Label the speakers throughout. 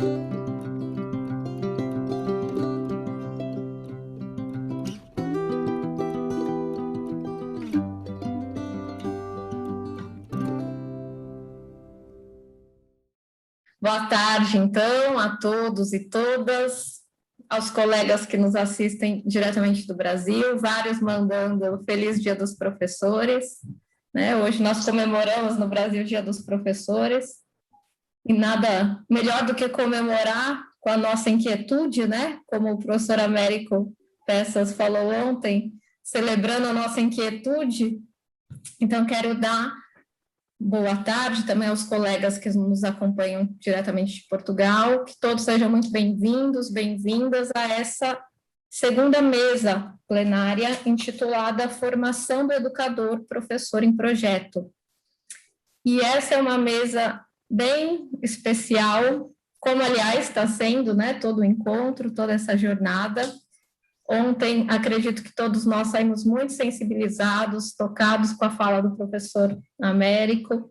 Speaker 1: Boa tarde, então, a todos e todas, aos colegas que nos assistem diretamente do Brasil, vários mandando Feliz Dia dos Professores, né? Hoje nós comemoramos no Brasil o Dia dos Professores, e nada melhor do que comemorar com a nossa inquietude, né? Como o professor Américo Peças falou ontem, celebrando a nossa inquietude. Então, quero dar boa tarde também aos colegas que nos acompanham diretamente de Portugal, que todos sejam muito bem-vindos, bem-vindas a essa segunda mesa plenária intitulada Formação do Educador Professor em Projeto. E essa é uma mesa bem especial, como aliás está sendo, né, todo o encontro, toda essa jornada. Ontem, acredito que todos nós saímos muito sensibilizados, tocados com a fala do professor Américo.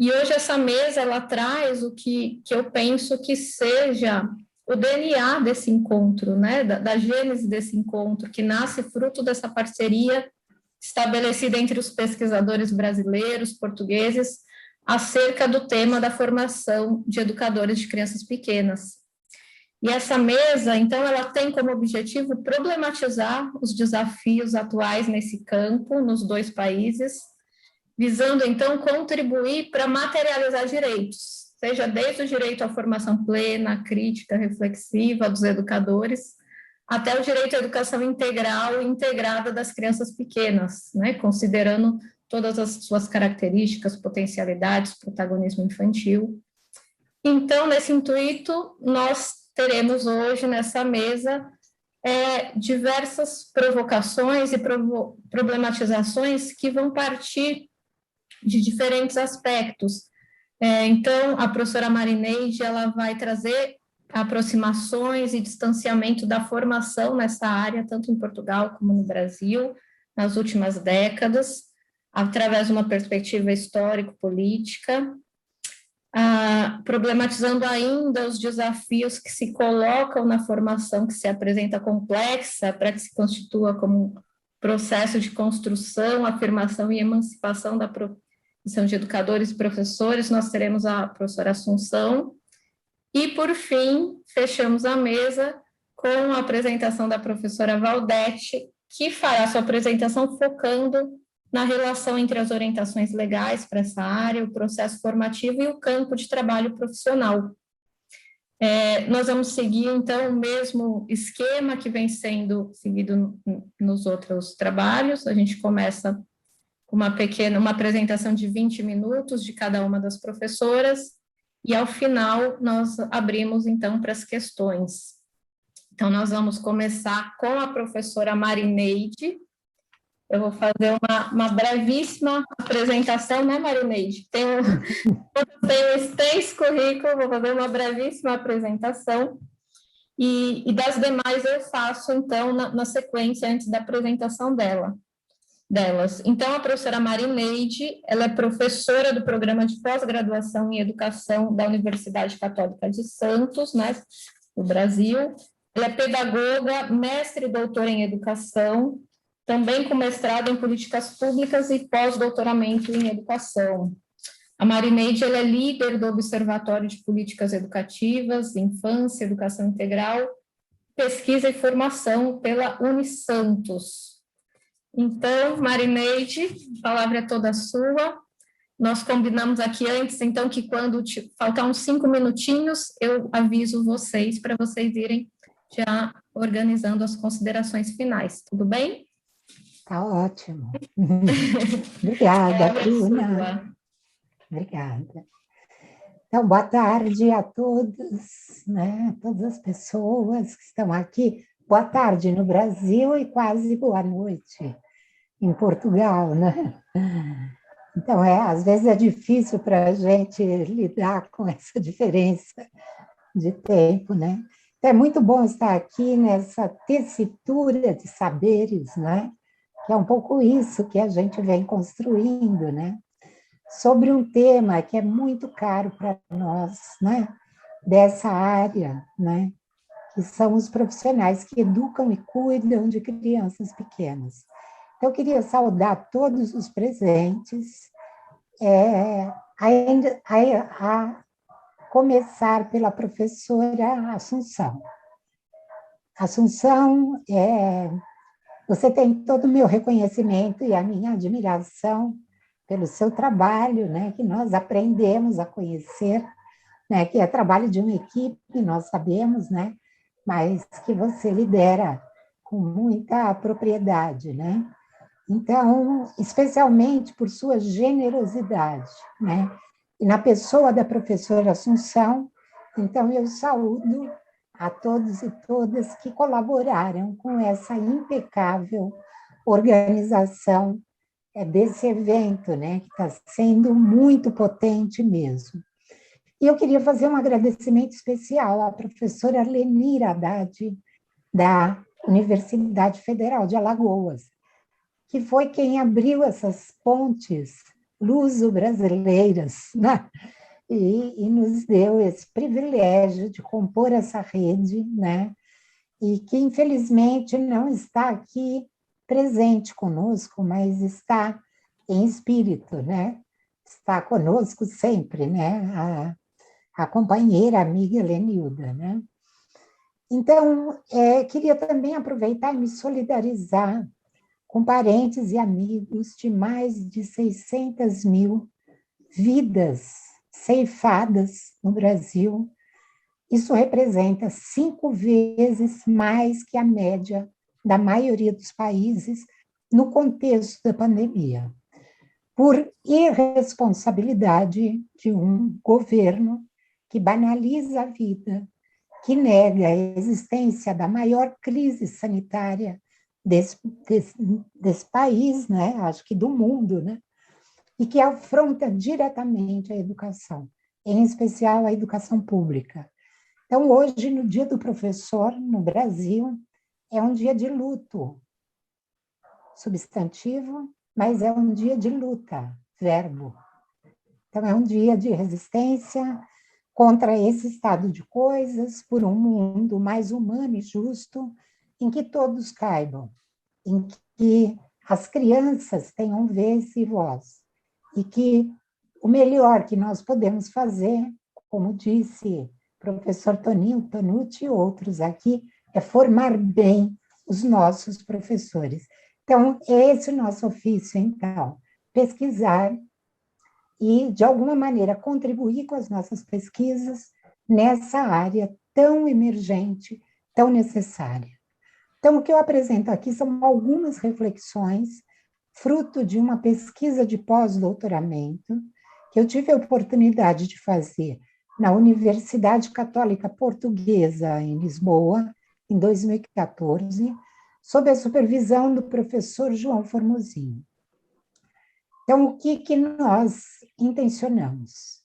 Speaker 1: E hoje essa mesa, ela traz o que eu penso que seja o DNA desse encontro, né? Da gênese desse encontro, que nasce fruto dessa parceria estabelecida entre os pesquisadores brasileiros, portugueses, acerca do tema da formação de educadores de crianças pequenas. E essa mesa, então, ela tem como objetivo problematizar os desafios atuais nesse campo, nos dois países, visando, então, contribuir para materializar direitos, seja desde o direito à formação plena, crítica, reflexiva dos educadores, até o direito à educação integral e integrada das crianças pequenas, né, considerando todas as suas características, potencialidades, protagonismo infantil. Então, nesse intuito, nós teremos hoje nessa mesa diversas provocações e problematizações que vão partir de diferentes aspectos. Então, a professora Marineide, ela vai trazer aproximações e distanciamento da formação nessa área, tanto em Portugal como no Brasil, nas últimas décadas, através de uma perspectiva histórico-política, problematizando ainda os desafios que se colocam na formação, que se apresenta complexa para que se constitua como um processo de construção, afirmação e emancipação da profissão de educadores e professores. Nós teremos a professora Assunção. E, por fim, fechamos a mesa com a apresentação da professora Valdete, que fará sua apresentação focando na relação entre as orientações legais para essa área, o processo formativo e o campo de trabalho profissional. Nós vamos seguir, então, o mesmo esquema que vem sendo seguido nos outros trabalhos. A gente começa com uma apresentação de 20 minutos de cada uma das professoras, e, ao final, nós abrimos, então, para as questões. Então, nós vamos começar com a professora Marineide. Eu vou fazer uma brevíssima apresentação, né, Marineide? Tenho um extenso currículo, vou fazer uma brevíssima apresentação, e das demais eu faço, então, na sequência, antes da apresentação delas. Então, a professora Marineide, ela é professora do programa de pós-graduação em educação da Universidade Católica de Santos, né, no Brasil. Ela é pedagoga, mestre e doutora em educação, também com mestrado em políticas públicas e pós-doutoramento em educação. A Marineide, ela é líder do Observatório de Políticas Educativas, Infância, Educação Integral, Pesquisa e Formação pela Unisantos. Então, Marineide, a palavra é toda sua. Nós combinamos aqui antes, então, que quando faltar uns 5 minutinhos, eu aviso vocês, para vocês irem já organizando as considerações finais. Tudo bem?
Speaker 2: Tá ótimo. Obrigada, Bruna. Obrigada. Então, boa tarde a todos, né? Todas as pessoas que estão aqui. Boa tarde no Brasil e quase boa noite em Portugal, né? Então, às vezes é difícil para a gente lidar com essa diferença de tempo, né? Então, é muito bom estar aqui nessa tessitura de saberes, né? Que é um pouco isso que a gente vem construindo, né? Sobre um tema que é muito caro para nós, né? dessa área, né? Que são os profissionais que educam e cuidam de crianças pequenas. Então, eu queria saudar todos os presentes, a começar pela professora Assunção. Assunção, você tem todo o meu reconhecimento e a minha admiração pelo seu trabalho, né, que nós aprendemos a conhecer, né, que é trabalho de uma equipe, nós sabemos, né, mas que você lidera com muita propriedade, né? Então, especialmente por sua generosidade, né? E na pessoa da professora Assunção, então eu saúdo a todos e todas que colaboraram com essa impecável organização desse evento, né? Que está sendo muito potente mesmo. E eu queria fazer um agradecimento especial à professora Lenira Haddad, da Universidade Federal de Alagoas, que foi quem abriu essas pontes luso-brasileiras, né? E nos deu esse privilégio de compor essa rede, né? E que, infelizmente, não está aqui presente conosco, mas está em espírito, né? Está conosco sempre, né? A companheira, a amiga Lenilda, né? Então, queria também aproveitar e me solidarizar com parentes e amigos de mais de 600 mil vidas ceifadas no Brasil. Isso representa 5 vezes mais que a média da maioria dos países no contexto da pandemia, por irresponsabilidade de um governo que banaliza a vida, que nega a existência da maior crise sanitária desse país, né? Acho que do mundo, né? E que afronta diretamente a educação, em especial a educação pública. Então, hoje, no Dia do Professor, no Brasil, é um dia de luto, substantivo, mas é um dia de luta, verbo. Então, é um dia de resistência contra esse estado de coisas, por um mundo mais humano e justo, em que todos caibam, em que as crianças tenham vez e voz, e que o melhor que nós podemos fazer, como disse o professor Toninho Tonucci e outros aqui, é formar bem os nossos professores. Então, esse é o nosso ofício, então, pesquisar e, de alguma maneira, contribuir com as nossas pesquisas nessa área tão emergente, tão necessária. Então, o que eu apresento aqui são algumas reflexões, fruto de uma pesquisa de pós-doutoramento, que eu tive a oportunidade de fazer na Universidade Católica Portuguesa, em Lisboa, em 2014, sob a supervisão do professor João Formosinho. Então, o que nós intencionamos?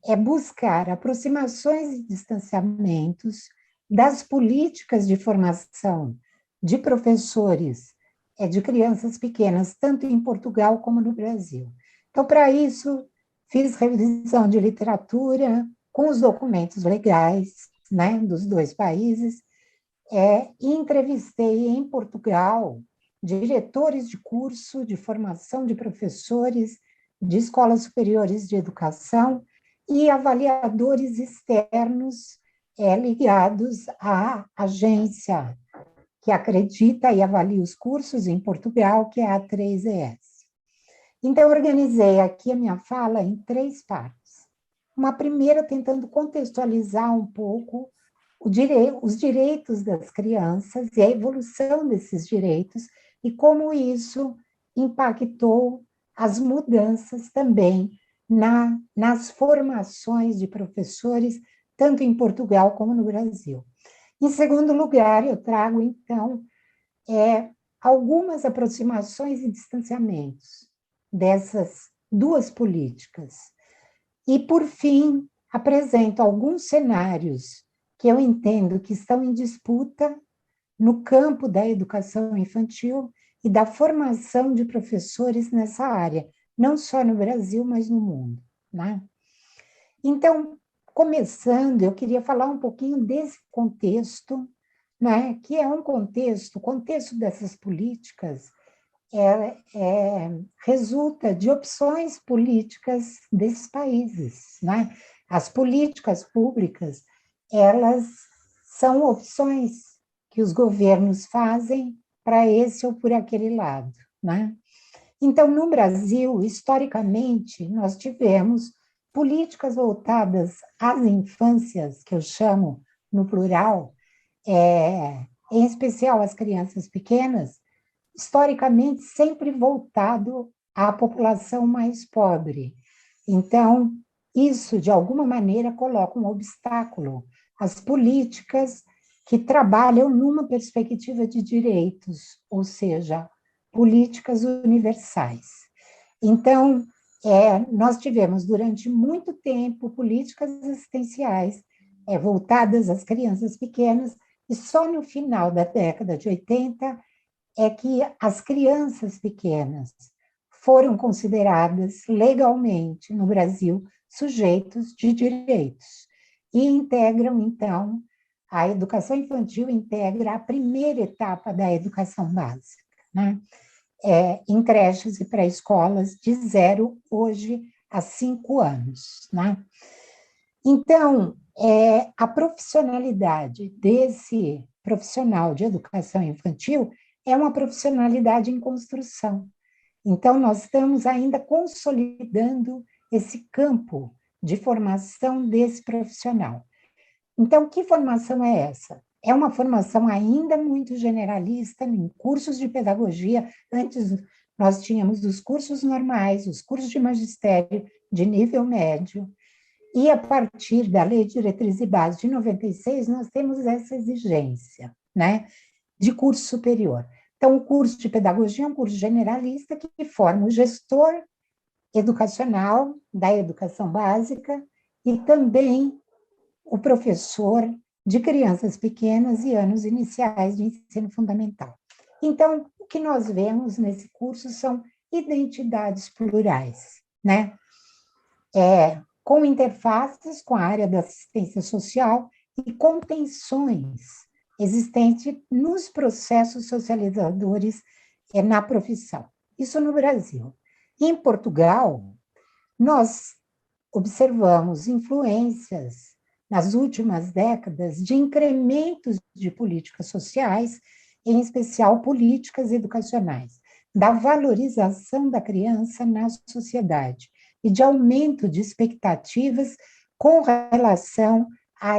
Speaker 2: É buscar aproximações e distanciamentos das políticas de formação de professores de crianças pequenas, tanto em Portugal como no Brasil. Então, para isso, fiz revisão de literatura com os documentos legais, né, dos dois países, e entrevistei em Portugal diretores de curso de formação de professores de escolas superiores de educação e avaliadores externos ligados à agência que acredita e avalia os cursos em Portugal, que é a 3ES. Então, organizei aqui a minha fala em 3 partes. Uma primeira tentando contextualizar um pouco os direitos das crianças e a evolução desses direitos e como isso impactou as mudanças também nas formações de professores, tanto em Portugal como no Brasil. Em segundo lugar, eu trago, então, algumas aproximações e distanciamentos dessas 2 políticas. E, por fim, apresento alguns cenários que eu entendo que estão em disputa no campo da educação infantil e da formação de professores nessa área, não só no Brasil, mas no mundo, né? Então, começando, eu queria falar um pouquinho desse contexto, né, que é um contexto, o contexto dessas políticas resulta de opções políticas desses países, né? As políticas públicas, elas são opções que os governos fazem para esse ou por aquele lado, né? Então, no Brasil, historicamente, nós tivemos políticas voltadas às infâncias, que eu chamo no plural, em especial às crianças pequenas, historicamente sempre voltado à população mais pobre. Então, isso, de alguma maneira, coloca um obstáculo às políticas que trabalham numa perspectiva de direitos, ou seja, políticas universais. Então, nós tivemos durante muito tempo políticas assistenciais voltadas às crianças pequenas, e só no final da década de 80 é que as crianças pequenas foram consideradas legalmente no Brasil sujeitos de direitos e integram, então, a educação infantil integra a primeira etapa da educação básica, né? Em creches e pré-escolas de 0, hoje, a 5 anos, né? Então, a profissionalidade desse profissional de educação infantil é uma profissionalidade em construção. Então, nós estamos ainda consolidando esse campo de formação desse profissional. Então, que formação é essa? É uma formação ainda muito generalista, em cursos de pedagogia. Antes, nós tínhamos os cursos normais, os cursos de magistério de nível médio, e a partir da Lei de Diretriz e Base de 96, nós temos essa exigência, né, de curso superior. Então, o curso de pedagogia é um curso generalista que forma o gestor educacional da educação básica e também o professor de crianças pequenas e anos iniciais de ensino fundamental. Então, o que nós vemos nesse curso são identidades plurais, né? Com interfaces com a área da assistência social e com tensões existentes nos processos socializadores na profissão. Isso no Brasil. Em Portugal, nós observamos influências nas últimas décadas de incrementos de políticas sociais, em especial políticas educacionais, da valorização da criança na sociedade e de aumento de expectativas com relação a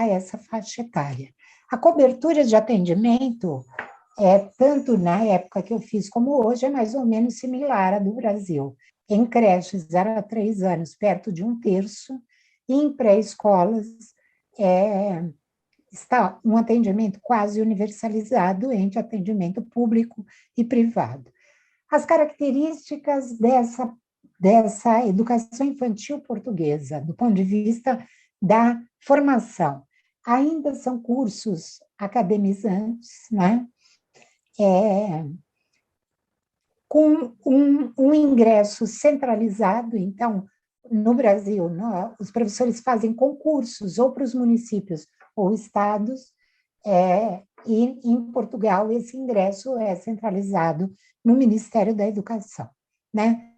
Speaker 2: essa faixa etária. A cobertura de atendimento, tanto na época que eu fiz como hoje, é mais ou menos similar à do Brasil. Em creches, 0 a 3 anos, perto de 1/3, e em pré-escolas, está um atendimento quase universalizado entre atendimento público e privado. As características dessa educação infantil portuguesa, do ponto de vista da formação, ainda são cursos academizantes, né? Com um ingresso centralizado. Então, no Brasil, os professores fazem concursos ou para os municípios ou estados, e em Portugal esse ingresso é centralizado no Ministério da Educação, né?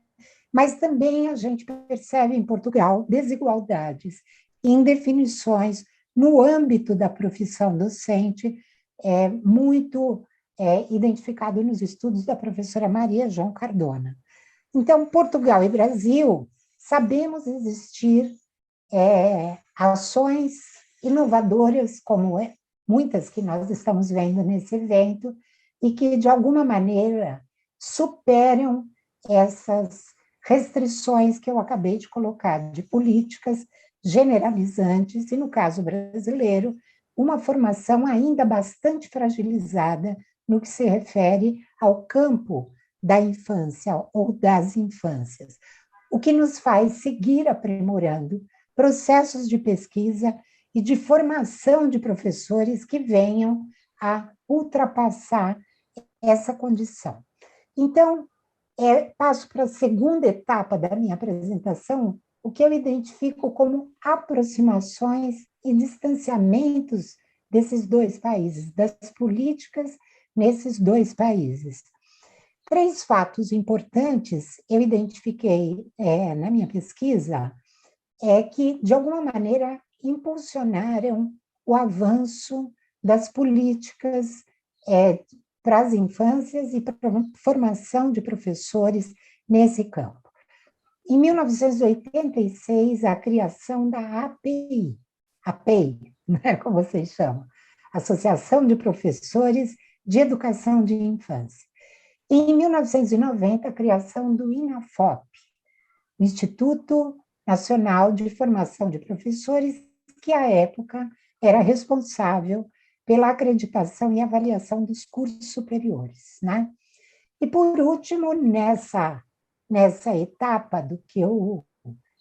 Speaker 2: Mas também a gente percebe em Portugal desigualdades em definições no âmbito da profissão docente, muito identificado nos estudos da professora Maria João Cardona. Então, Portugal e Brasil, sabemos existir ações inovadoras, como muitas que nós estamos vendo nesse evento, e que, de alguma maneira, superam essas restrições que eu acabei de colocar, de políticas generalizantes, e, no caso brasileiro, uma formação ainda bastante fragilizada no que se refere ao campo da infância ou das infâncias, o que nos faz seguir aprimorando processos de pesquisa e de formação de professores que venham a ultrapassar essa condição. Então, passo para a segunda etapa da minha apresentação, o que eu identifico como aproximações e distanciamentos desses dois países, das políticas nesses dois países. Três fatos importantes eu identifiquei na minha pesquisa que, de alguma maneira, impulsionaram o avanço das políticas para as infâncias e para a formação de professores nesse campo. Em 1986, a criação da API, né, como vocês chamam, Associação de Professores de Educação de Infância. E, em 1990, a criação do INAFOP, Instituto Nacional de Formação de Professores, que, à época, era responsável pela acreditação e avaliação dos cursos superiores, né? E, por último, nessa etapa do que eu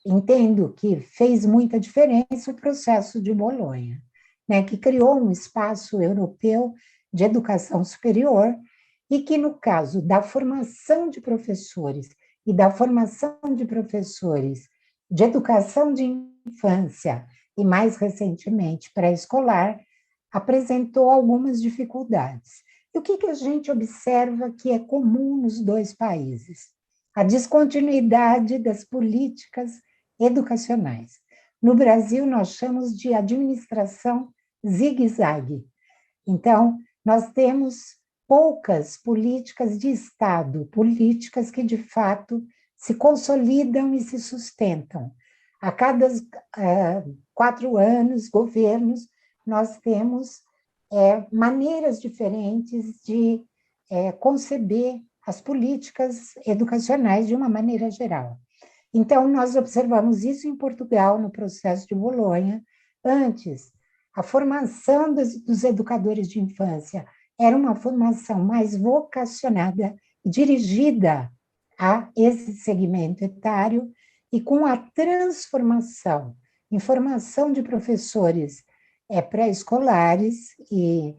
Speaker 2: entendo que fez muita diferença, o processo de Bolonha, né, que criou um espaço europeu de educação superior e que, no caso da formação de professores e da formação de professores de educação de infância e, mais recentemente, pré-escolar, apresentou algumas dificuldades. E o que a gente observa que é comum nos dois países? A descontinuidade das políticas educacionais. No Brasil, nós chamamos de administração zigue-zague. Então, nós temos poucas políticas de Estado, políticas que, de fato, se consolidam e se sustentam. A cada 4 anos, governos, nós temos maneiras diferentes de conceber as políticas educacionais de uma maneira geral. Então, nós observamos isso em Portugal, no processo de Bolonha. Antes, a formação dos educadores de infância era uma formação mais vocacionada, dirigida a esse segmento etário, e com a transformação em formação de professores pré-escolares e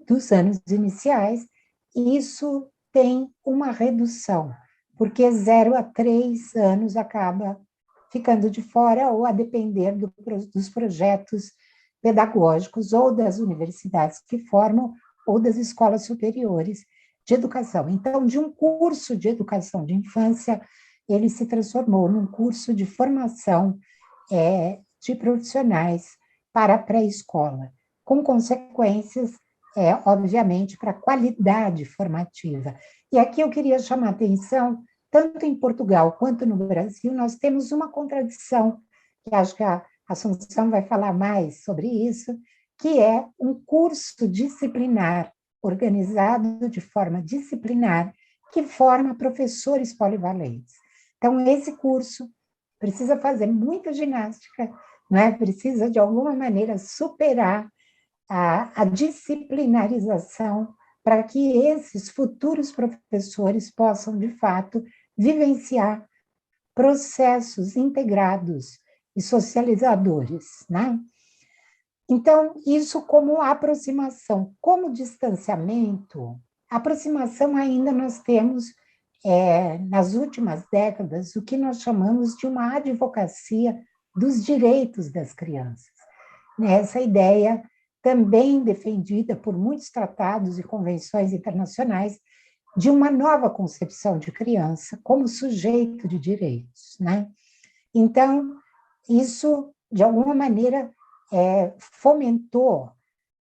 Speaker 2: dos anos iniciais, isso tem uma redução, porque 0 a 3 anos acaba ficando de fora, ou a depender dos projetos pedagógicos, ou das universidades que formam, ou das escolas superiores de educação. Então, de um curso de educação de infância, ele se transformou num curso de formação de profissionais para a pré-escola, com consequências, obviamente, para a qualidade formativa. E aqui eu queria chamar a atenção, tanto em Portugal quanto no Brasil, nós temos uma contradição, que acho que a Assunção vai falar mais sobre isso, que é um curso disciplinar, organizado de forma disciplinar, que forma professores polivalentes. Então, esse curso precisa fazer muita ginástica, né? Precisa, de alguma maneira, superar a disciplinarização para que esses futuros professores possam, de fato, vivenciar processos integrados e socializadores, né? Então, isso como aproximação. Como distanciamento, aproximação ainda nós temos, nas últimas décadas, o que nós chamamos de uma advocacia dos direitos das crianças. Essa ideia também defendida por muitos tratados e convenções internacionais de uma nova concepção de criança como sujeito de direitos, né? Então, isso, de alguma maneira, fomentou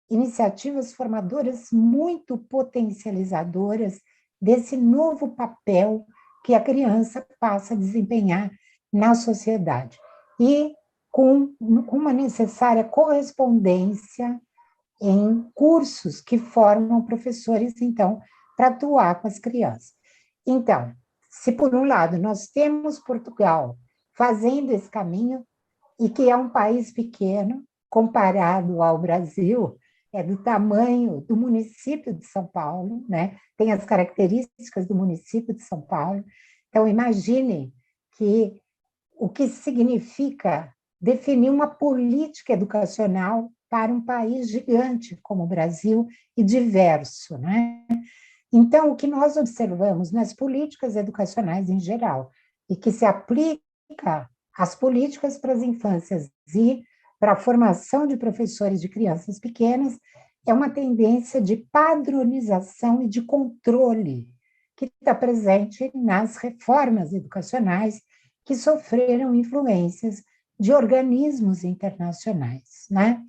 Speaker 2: iniciativas formadoras muito potencializadoras desse novo papel que a criança passa a desempenhar na sociedade. E com uma necessária correspondência em cursos que formam professores, então, para atuar com as crianças. Então, se por um lado nós temos Portugal fazendo esse caminho, e que é um país pequeno, comparado ao Brasil, é do tamanho do município de São Paulo, né? Tem as características do município de São Paulo. Então, imagine que o que significa definir uma política educacional para um país gigante como o Brasil e diverso, né? Então, o que nós observamos nas políticas educacionais em geral, e que se aplica as políticas para as infâncias e para a formação de professores de crianças pequenas é uma tendência de padronização e de controle que está presente nas reformas educacionais que sofreram influências de organismos internacionais, né?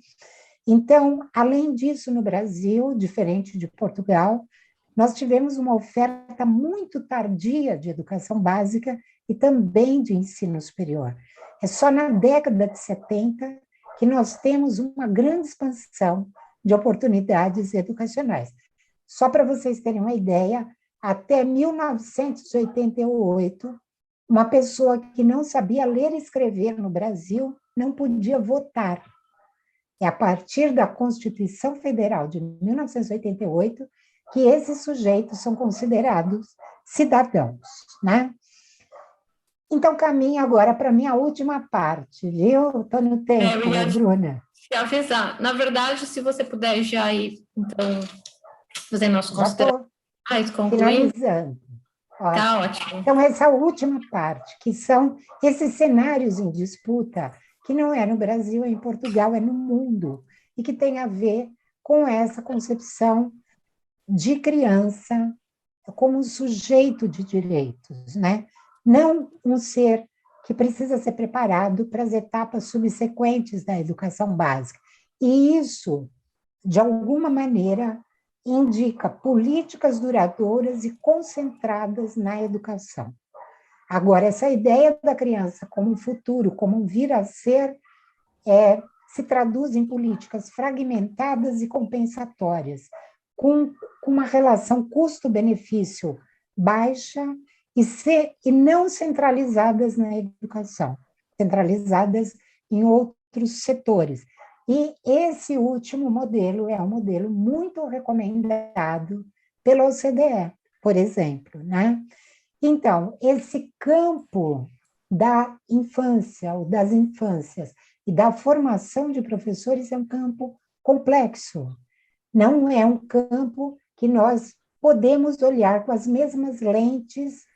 Speaker 2: Então, além disso, no Brasil, diferente de Portugal, nós tivemos uma oferta muito tardia de educação básica e também de ensino superior. É só na década de 70 que nós temos uma grande expansão de oportunidades educacionais. Só para vocês terem uma ideia, até 1988, uma pessoa que não sabia ler e escrever no Brasil não podia votar. É a partir da Constituição Federal de 1988 que esses sujeitos são considerados cidadãos, né? Então, caminho agora para a minha última parte, viu? Estou no tempo, Bruna.
Speaker 1: Te avisar. Na verdade, se você puder já ir, então, fazendo as considerações, concluindo.
Speaker 2: Finalizando.
Speaker 1: Tá ótimo.
Speaker 2: Então, essa última parte, que são esses cenários em disputa, que não é no Brasil, é em Portugal, é no mundo, e que tem a ver com essa concepção de criança como um sujeito de direitos, né? Não um ser que precisa ser preparado para as etapas subsequentes da educação básica. E isso, de alguma maneira, indica políticas duradouras e concentradas na educação. Agora, essa ideia da criança como um futuro, como um vir a ser, se traduz em políticas fragmentadas e compensatórias, com uma relação custo-benefício baixa e não centralizadas na educação, centralizadas em outros setores. E esse último modelo é um modelo muito recomendado pela OCDE, por exemplo, né? Então, esse campo da infância, ou das infâncias, e da formação de professores é um campo complexo. Não é um campo que nós podemos olhar com as mesmas lentes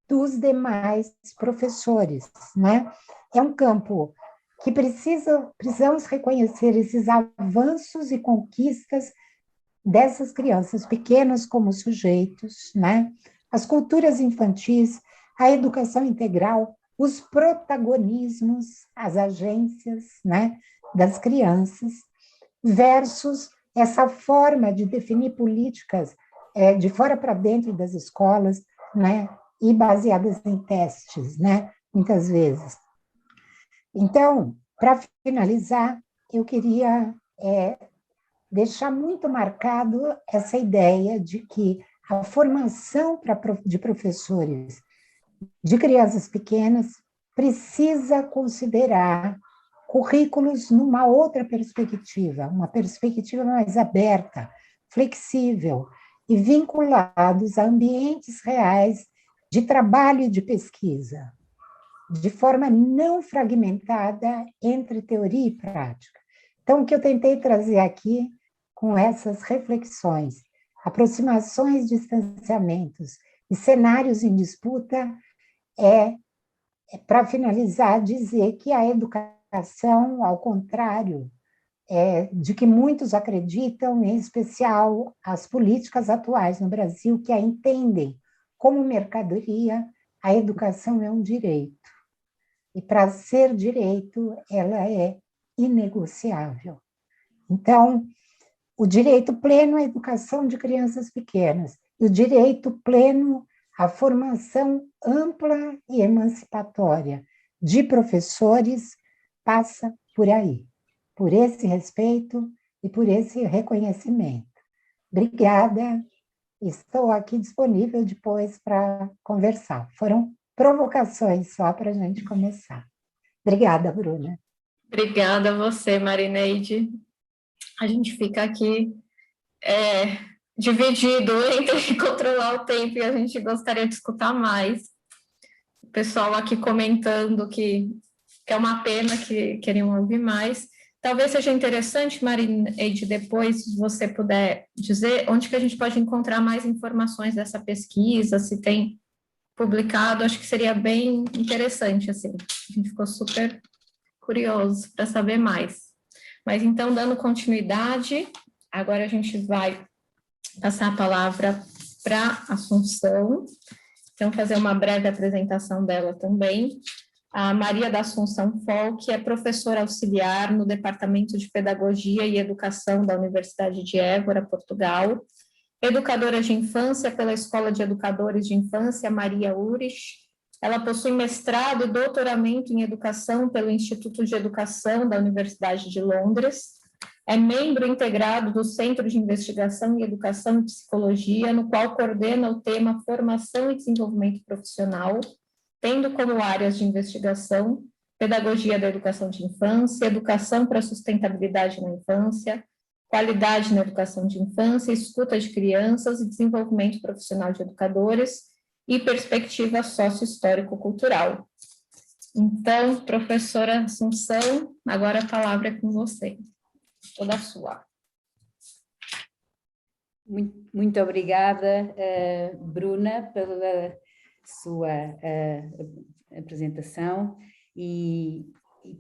Speaker 2: dos demais professores, né? É um campo que precisamos reconhecer esses avanços e conquistas dessas crianças pequenas como sujeitos, né? As culturas infantis, a educação integral, os protagonismos, as agências, né, das crianças, versus essa forma de definir políticas de fora para dentro das escolas, né, e baseadas em testes, né, muitas vezes. Então, para finalizar, eu queria deixar muito marcado essa ideia de que a formação de professores de crianças pequenas precisa considerar currículos numa outra perspectiva, uma perspectiva mais aberta, flexível e vinculados a ambientes reais de trabalho e de pesquisa, de forma não fragmentada entre teoria e prática. Então, o que eu tentei trazer aqui com essas reflexões, aproximações, distanciamentos e cenários em disputa para finalizar, dizer que a educação, ao contrário de que muitos acreditam, em especial as políticas atuais no Brasil, que a entendem como mercadoria, a educação é um direito. E para ser direito, ela é inegociável. Então, o direito pleno à educação de crianças pequenas, e o direito pleno à formação ampla e emancipatória de professores passa por aí, por esse respeito e por esse reconhecimento. Obrigada, estou aqui disponível depois para conversar. Foram provocações só para a gente começar. Obrigada, Bruna.
Speaker 1: Obrigada a você, Marineide. A gente fica aqui dividido entre controlar o tempo e a gente gostaria de escutar mais. O pessoal aqui comentando que é uma pena que queriam ouvir mais. Talvez seja interessante, Marineide, depois, se você puder dizer onde que a gente pode encontrar mais informações dessa pesquisa, se tem publicado, acho que seria bem interessante, assim. A gente ficou super curioso para saber mais. Mas então, dando continuidade, agora a gente vai passar a palavra para Assunção. Então, fazer uma breve apresentação dela também. A Maria da Assunção Folk é professora auxiliar no Departamento de Pedagogia e Educação da Universidade de Évora, Portugal, educadora de infância pela Escola de Educadores de Infância Maria Urich. Ela possui mestrado e doutoramento em educação pelo Instituto de Educação da Universidade de Londres. É membro integrado do Centro de Investigação em Educação e Psicologia, no qual coordena o tema Formação e Desenvolvimento Profissional, tendo como áreas de investigação pedagogia da educação de infância, educação para a sustentabilidade na infância, qualidade na educação de infância, escuta de crianças e desenvolvimento profissional de educadores e perspectiva sócio-histórico-cultural. Então, professora Assunção, agora a palavra é com você, toda sua.
Speaker 3: Muito obrigada, Bruna, pela sua apresentação e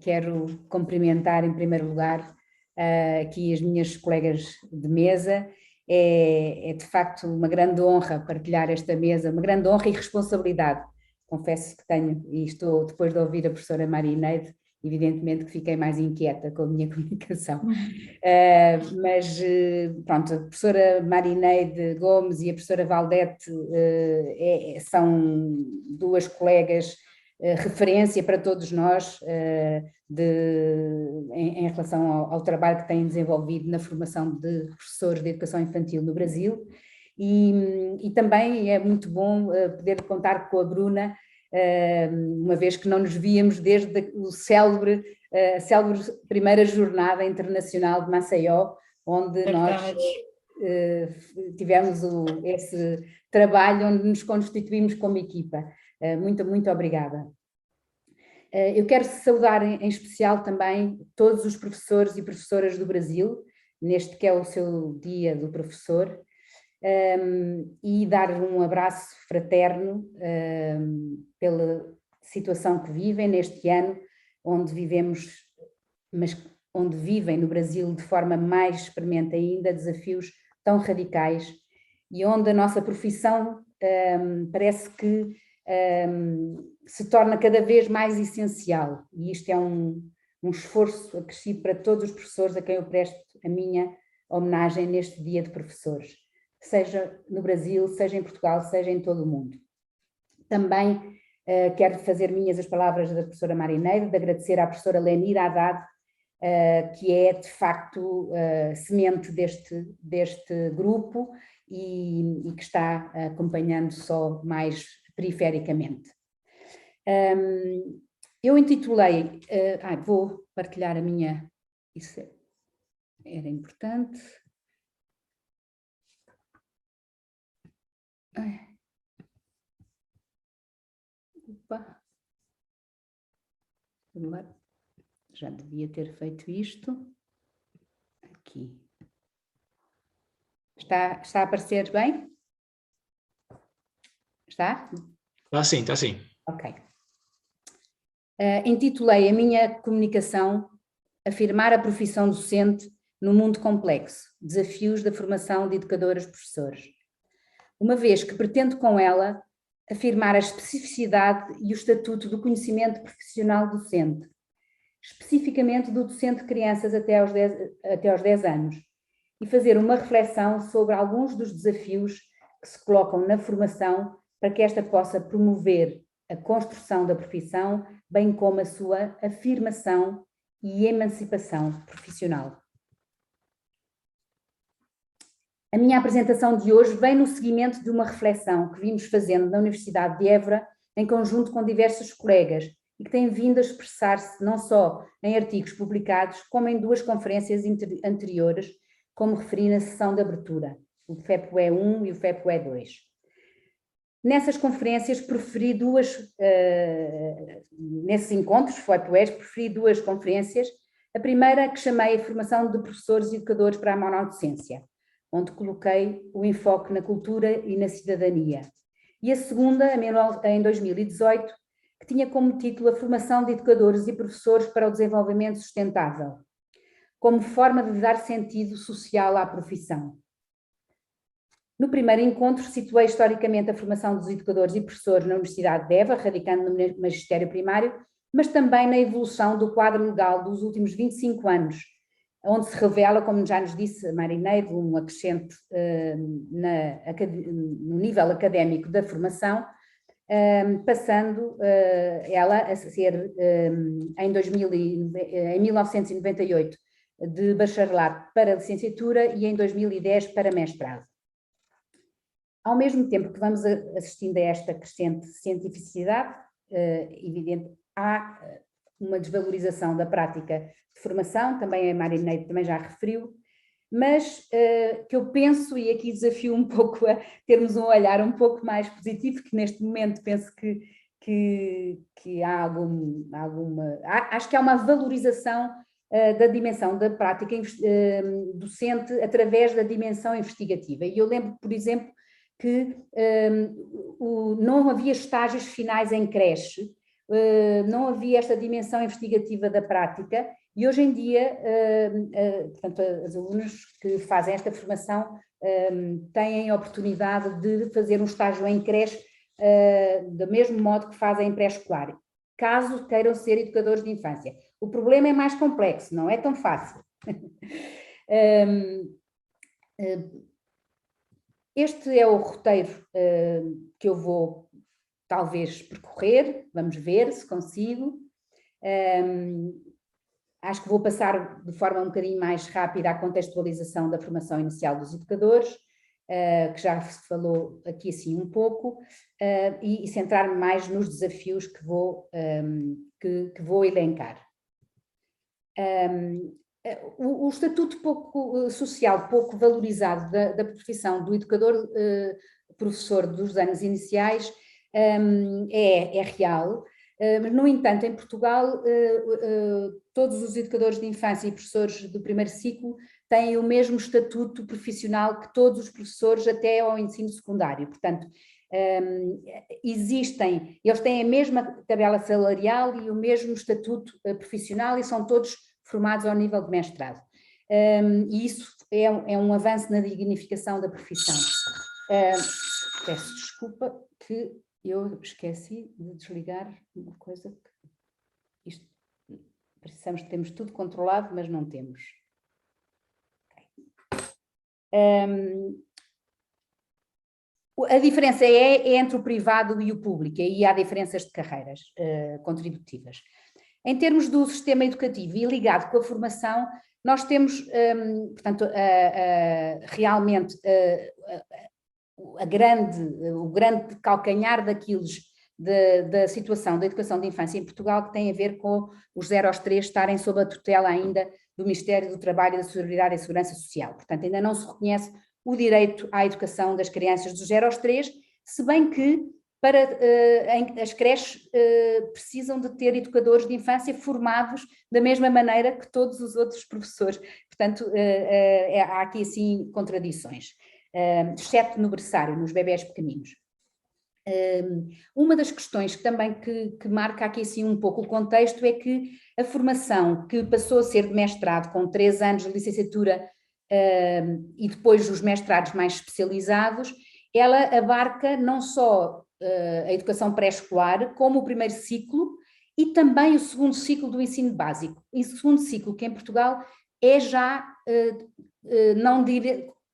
Speaker 3: quero cumprimentar em primeiro lugar aqui as minhas colegas de mesa. É de facto uma grande honra partilhar esta mesa, uma grande honra e responsabilidade. Confesso que tenho, e estou, depois de ouvir a professora Marineide, evidentemente que fiquei mais inquieta com a minha comunicação. Mas pronto, a professora Marineide Gomes e a professora Valdete são duas colegas referência para todos nós em relação ao trabalho que têm desenvolvido na formação de professores de educação infantil no Brasil, e também é muito bom poder contar com a Bruna, uma vez que não nos víamos desde a célebre primeira jornada internacional de Maceió, onde nós tivemos esse trabalho onde nos constituímos como equipa. Muito obrigada. Eu quero saudar em especial também todos os professores e professoras do Brasil, neste que é o seu Dia do Professor, e dar um abraço fraterno pela situação que vivem neste ano, onde vivemos, mas onde vivem no Brasil de forma mais experimente ainda, desafios tão radicais, e onde a nossa profissão parece que se torna cada vez mais essencial, e isto é um esforço acrescido para todos os professores a quem eu presto a minha homenagem neste Dia de Professores, seja no Brasil, seja em Portugal, seja em todo o mundo. Também quero fazer minhas as palavras da professora Marineide, de agradecer à professora Lenira Haddad, que é de facto semente deste grupo e que está acompanhando só mais perifericamente. Eu intitulei, vou partilhar a minha, isso era importante. Opa. Já devia ter feito isto. Aqui. Está a aparecer bem? Está?
Speaker 4: Está sim.
Speaker 3: Ok. Intitulei a minha comunicação Afirmar a profissão docente no mundo complexo, desafios da formação de educadoras-professores. Uma vez que pretendo com ela afirmar a especificidade e o estatuto do conhecimento profissional docente, especificamente do docente de crianças até aos 10 anos, e fazer uma reflexão sobre alguns dos desafios que se colocam na formação para que esta possa promover a construção da profissão, bem como a sua afirmação e emancipação profissional. A minha apresentação de hoje vem no seguimento de uma reflexão que vimos fazendo na Universidade de Évora, em conjunto com diversos colegas, e que tem vindo a expressar-se não só em artigos publicados, como em duas conferências anteriores, como referi na sessão de abertura, o FEPUE 1 e o FEPUE 2. Nessas conferências nesses encontros FEPUEs, preferi duas conferências. A primeira, que chamei a formação de professores e educadores para a monodocência, onde coloquei o enfoque na cultura e na cidadania. e a segunda, em 2018, que tinha como título a formação de educadores e professores para o desenvolvimento sustentável, como forma de dar sentido social à profissão. No primeiro encontro, situei historicamente a formação dos educadores e professores na Universidade de Évora, radicando no magistério primário, mas também na evolução do quadro legal dos últimos 25 anos, onde se revela, como já nos disse a Marineide, um acrescente no nível académico da formação, passando ela a ser, em 1998, de bacharelato para licenciatura e em 2010 para mestrado. Ao mesmo tempo que vamos assistindo a esta crescente cientificidade, evidente, há uma desvalorização da prática de formação, também a Marineide também já referiu, mas que eu penso, e aqui desafio um pouco a termos um olhar um pouco mais positivo, que neste momento penso que há alguma... Acho que há uma valorização da dimensão da prática docente através da dimensão investigativa. E eu lembro, por exemplo, que não havia estágios finais em creche, não havia esta dimensão investigativa da prática, e hoje em dia, portanto, as alunas que fazem esta formação têm a oportunidade de fazer um estágio em creche do mesmo modo que fazem em pré-escolar, caso queiram ser educadores de infância. O problema é mais complexo, não é tão fácil. Este é o roteiro que eu vou talvez percorrer, vamos ver se consigo. Acho que vou passar de forma um bocadinho mais rápida à contextualização da formação inicial dos educadores, que já se falou aqui assim um pouco, e centrar-me mais nos desafios que vou elencar. O estatuto social pouco valorizado da profissão do educador-professor dos anos iniciais é real, mas, no entanto, em Portugal, todos os educadores de infância e professores do primeiro ciclo têm o mesmo estatuto profissional que todos os professores até ao ensino secundário. Portanto, eles têm a mesma tabela salarial e o mesmo estatuto profissional e são todos formados ao nível de mestrado. E isso é um avanço na dignificação da profissão. Peço desculpa que eu esqueci de desligar uma coisa que temos tudo controlado, mas não temos. A diferença é entre o privado e o público, e aí há diferenças de carreiras contributivas. Em termos do sistema educativo e ligado com a formação, nós temos, portanto, realmente o grande calcanhar daqueles da situação da educação de infância em Portugal, que tem a ver com os 0 aos 3 estarem sob a tutela ainda do Ministério do Trabalho, da Solidariedade e da Segurança Social. Portanto, ainda não se reconhece o direito à educação das crianças dos 0 aos 3, se bem que as creches precisam de ter educadores de infância formados da mesma maneira que todos os outros professores. Portanto, há aqui assim contradições, exceto no berçário, nos bebés pequeninos. Uma das questões que também que marca aqui assim um pouco o contexto é que a formação que passou a ser de mestrado com 3 anos de licenciatura e depois os mestrados mais especializados, ela abarca não só a educação pré-escolar, como o primeiro ciclo e também o segundo ciclo do ensino básico. E o segundo ciclo, que em Portugal é já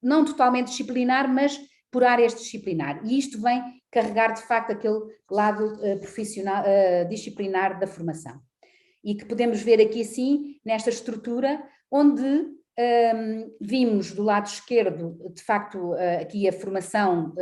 Speaker 3: não totalmente disciplinar, mas por áreas disciplinar. E isto vem carregar de facto aquele lado profissional, disciplinar da formação. E que podemos ver aqui assim, nesta estrutura, onde vimos do lado esquerdo, de facto, aqui a formação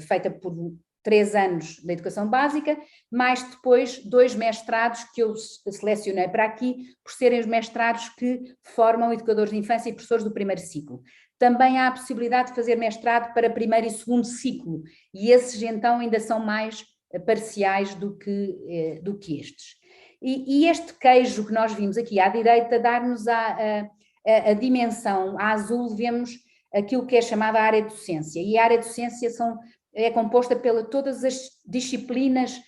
Speaker 3: feita por 3 anos da educação básica, mais depois 2 mestrados que eu selecionei para aqui, por serem os mestrados que formam educadores de infância e professores do primeiro ciclo. Também há a possibilidade de fazer mestrado para primeiro e segundo ciclo, e esses então ainda são mais parciais do que estes. E este queijo que nós vimos aqui à direita dar-nos a dimensão, a azul vemos aquilo que é chamada área de docência, e a área de docência são é composta por todas as disciplinas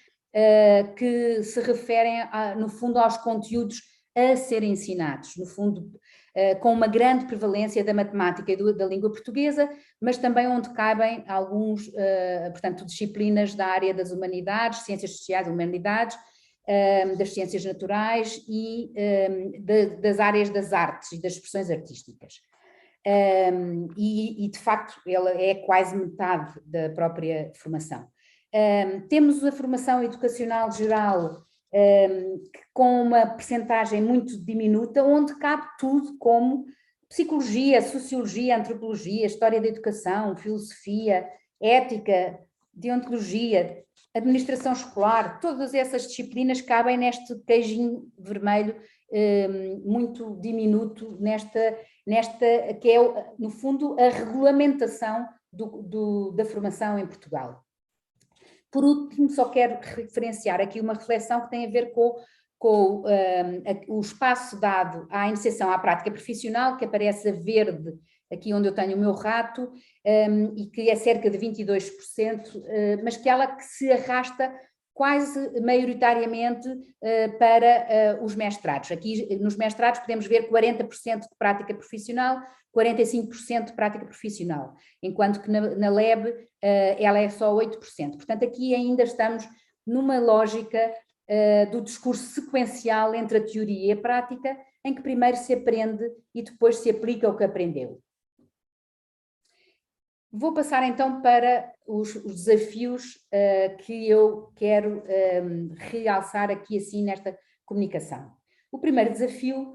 Speaker 3: que se referem, no fundo, aos conteúdos a serem ensinados, no fundo, com uma grande prevalência da matemática e da língua portuguesa, mas também onde cabem alguns, portanto, disciplinas da área das humanidades, ciências sociais e humanidades, das ciências naturais e das áreas das artes e das expressões artísticas. E, de facto, ela é quase metade da própria formação. Temos a formação educacional geral, com uma percentagem muito diminuta, onde cabe tudo como psicologia, sociologia, antropologia, história da educação, filosofia, ética, deontologia, administração escolar, todas essas disciplinas cabem neste queijinho vermelho muito diminuto, nesta que é, no fundo, a regulamentação da formação em Portugal. Por último, só quero referenciar aqui uma reflexão que tem a ver com o espaço dado à iniciação à prática profissional, que aparece a verde aqui onde eu tenho o meu rato, e que é cerca de 22%, mas que ela que se arrasta quase maioritariamente para os mestrados. Aqui nos mestrados podemos ver 40% de prática profissional, 45% de prática profissional, enquanto que na LEB ela é só 8%. Portanto, aqui ainda estamos numa lógica do discurso sequencial entre a teoria e a prática, em que primeiro se aprende e depois se aplica o que aprendeu. Vou passar então para os desafios que eu quero realçar aqui assim nesta comunicação. O primeiro desafio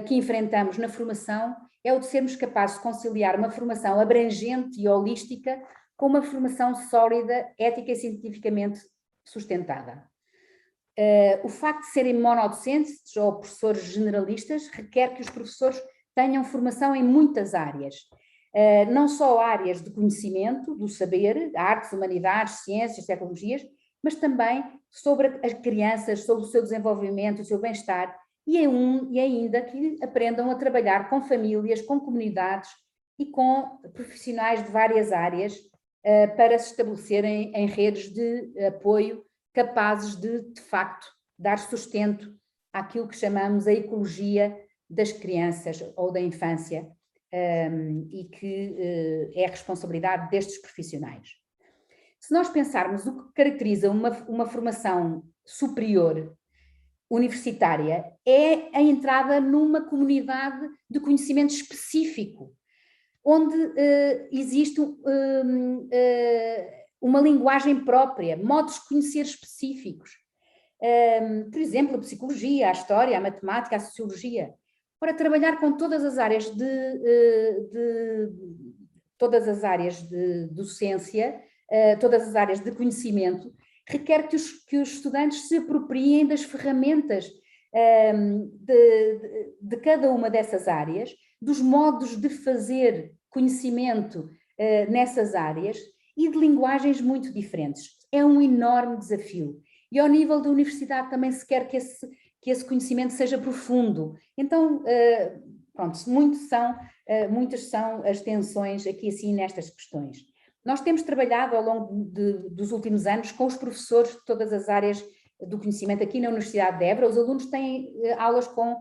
Speaker 3: que enfrentamos na formação é o de sermos capazes de conciliar uma formação abrangente e holística com uma formação sólida, ética e cientificamente sustentada. O facto de serem monodocentes ou professores generalistas requer que os professores tenham formação em muitas áreas, não só áreas de conhecimento, do saber, artes, humanidades, ciências, tecnologias, mas também sobre as crianças, sobre o seu desenvolvimento, o seu bem-estar, e ainda que aprendam a trabalhar com famílias, com comunidades e com profissionais de várias áreas para se estabelecerem em redes de apoio capazes de facto, dar sustento àquilo que chamamos a ecologia das crianças ou da infância, e que é a responsabilidade destes profissionais. Se nós pensarmos o que caracteriza uma formação superior universitária, é a entrada numa comunidade de conhecimento específico, onde existe uma linguagem própria, modos de conhecer específicos. Por exemplo, a psicologia, a história, a matemática, a sociologia. Para trabalhar com todas as áreas de docência, todas as áreas de conhecimento, requer que os estudantes se apropriem das ferramentas de cada uma dessas áreas, dos modos de fazer conhecimento nessas áreas e de linguagens muito diferentes. É um enorme desafio. E ao nível da universidade também se quer que esse conhecimento seja profundo. Então, pronto, muitas são as tensões aqui assim nestas questões. Nós temos trabalhado ao longo dos últimos anos com os professores de todas as áreas do conhecimento aqui na Universidade de Évora. Os alunos têm aulas com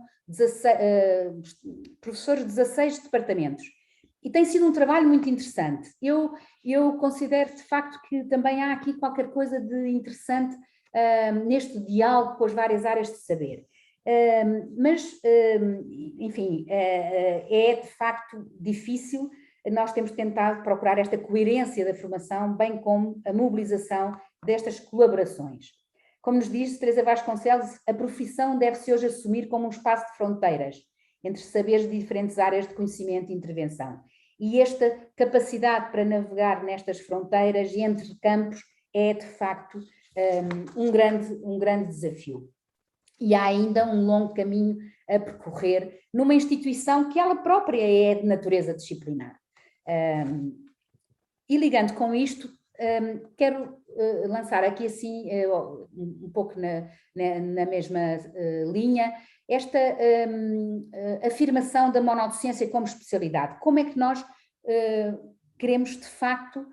Speaker 3: professores de 16 departamentos. E tem sido um trabalho muito interessante. Eu considero de facto que também há aqui qualquer coisa de interessante neste diálogo com as várias áreas de saber. Enfim, é de facto difícil. Nós temos tentado procurar esta coerência da formação, bem como a mobilização destas colaborações. Como nos diz Teresa Vasconcelos, a profissão deve-se hoje assumir como um espaço de fronteiras entre saberes de diferentes áreas de conhecimento e intervenção. E esta capacidade para navegar nestas fronteiras e entre campos é, de facto, um grande desafio. E há ainda um longo caminho a percorrer numa instituição que ela própria é de natureza disciplinar. E ligando com isto, quero lançar aqui assim, um pouco na mesma linha, esta afirmação da monodocência como especialidade. Como é que nós queremos, de facto,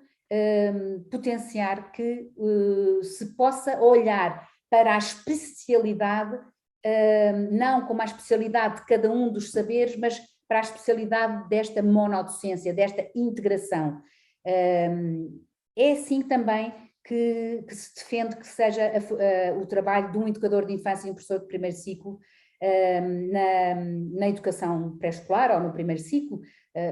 Speaker 3: potenciar que se possa olhar para a especialidade, não como a especialidade de cada um dos saberes, mas para a especialidade desta monodocência, desta integração. É assim também que se defende que seja o trabalho de um educador de infância e um professor de primeiro ciclo na educação pré-escolar ou no primeiro ciclo.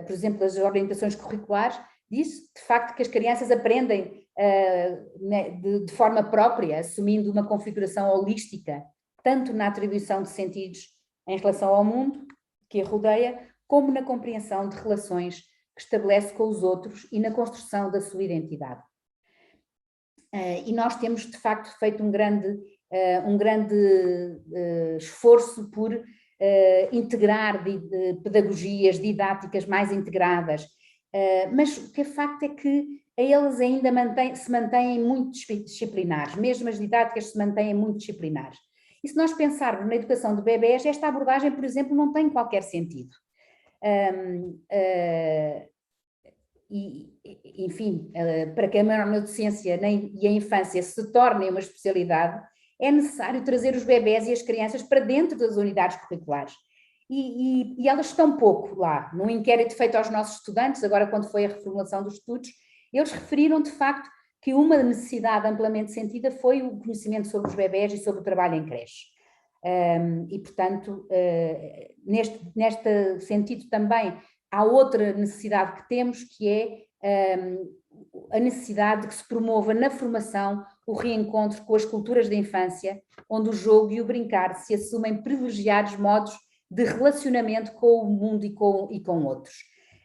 Speaker 3: Por exemplo, as orientações curriculares diz de facto que as crianças aprendem de forma própria, assumindo uma configuração holística, tanto na atribuição de sentidos em relação ao mundo que a rodeia, como na compreensão de relações que estabelece com os outros e na construção da sua identidade. E nós temos, de facto, feito um grande esforço por integrar pedagogias didáticas mais integradas, mas o que é facto é que eles ainda se mantêm muito disciplinares, mesmo as didáticas se mantêm muito disciplinares. E se nós pensarmos na educação de bebés, esta abordagem, por exemplo, não tem qualquer sentido. Enfim, para que a monodocência e a infância se tornem uma especialidade, é necessário trazer os bebés e as crianças para dentro das unidades curriculares. E elas estão pouco lá. Num inquérito feito aos nossos estudantes, agora quando foi a reformulação dos estudos, eles referiram de facto que uma necessidade amplamente sentida foi o conhecimento sobre os bebés e sobre o trabalho em creche. E, portanto, neste sentido também há outra necessidade que temos, que é a necessidade de que se promova na formação o reencontro com as culturas da infância, onde o jogo e o brincar se assumem privilegiados modos de relacionamento com o mundo e com outros.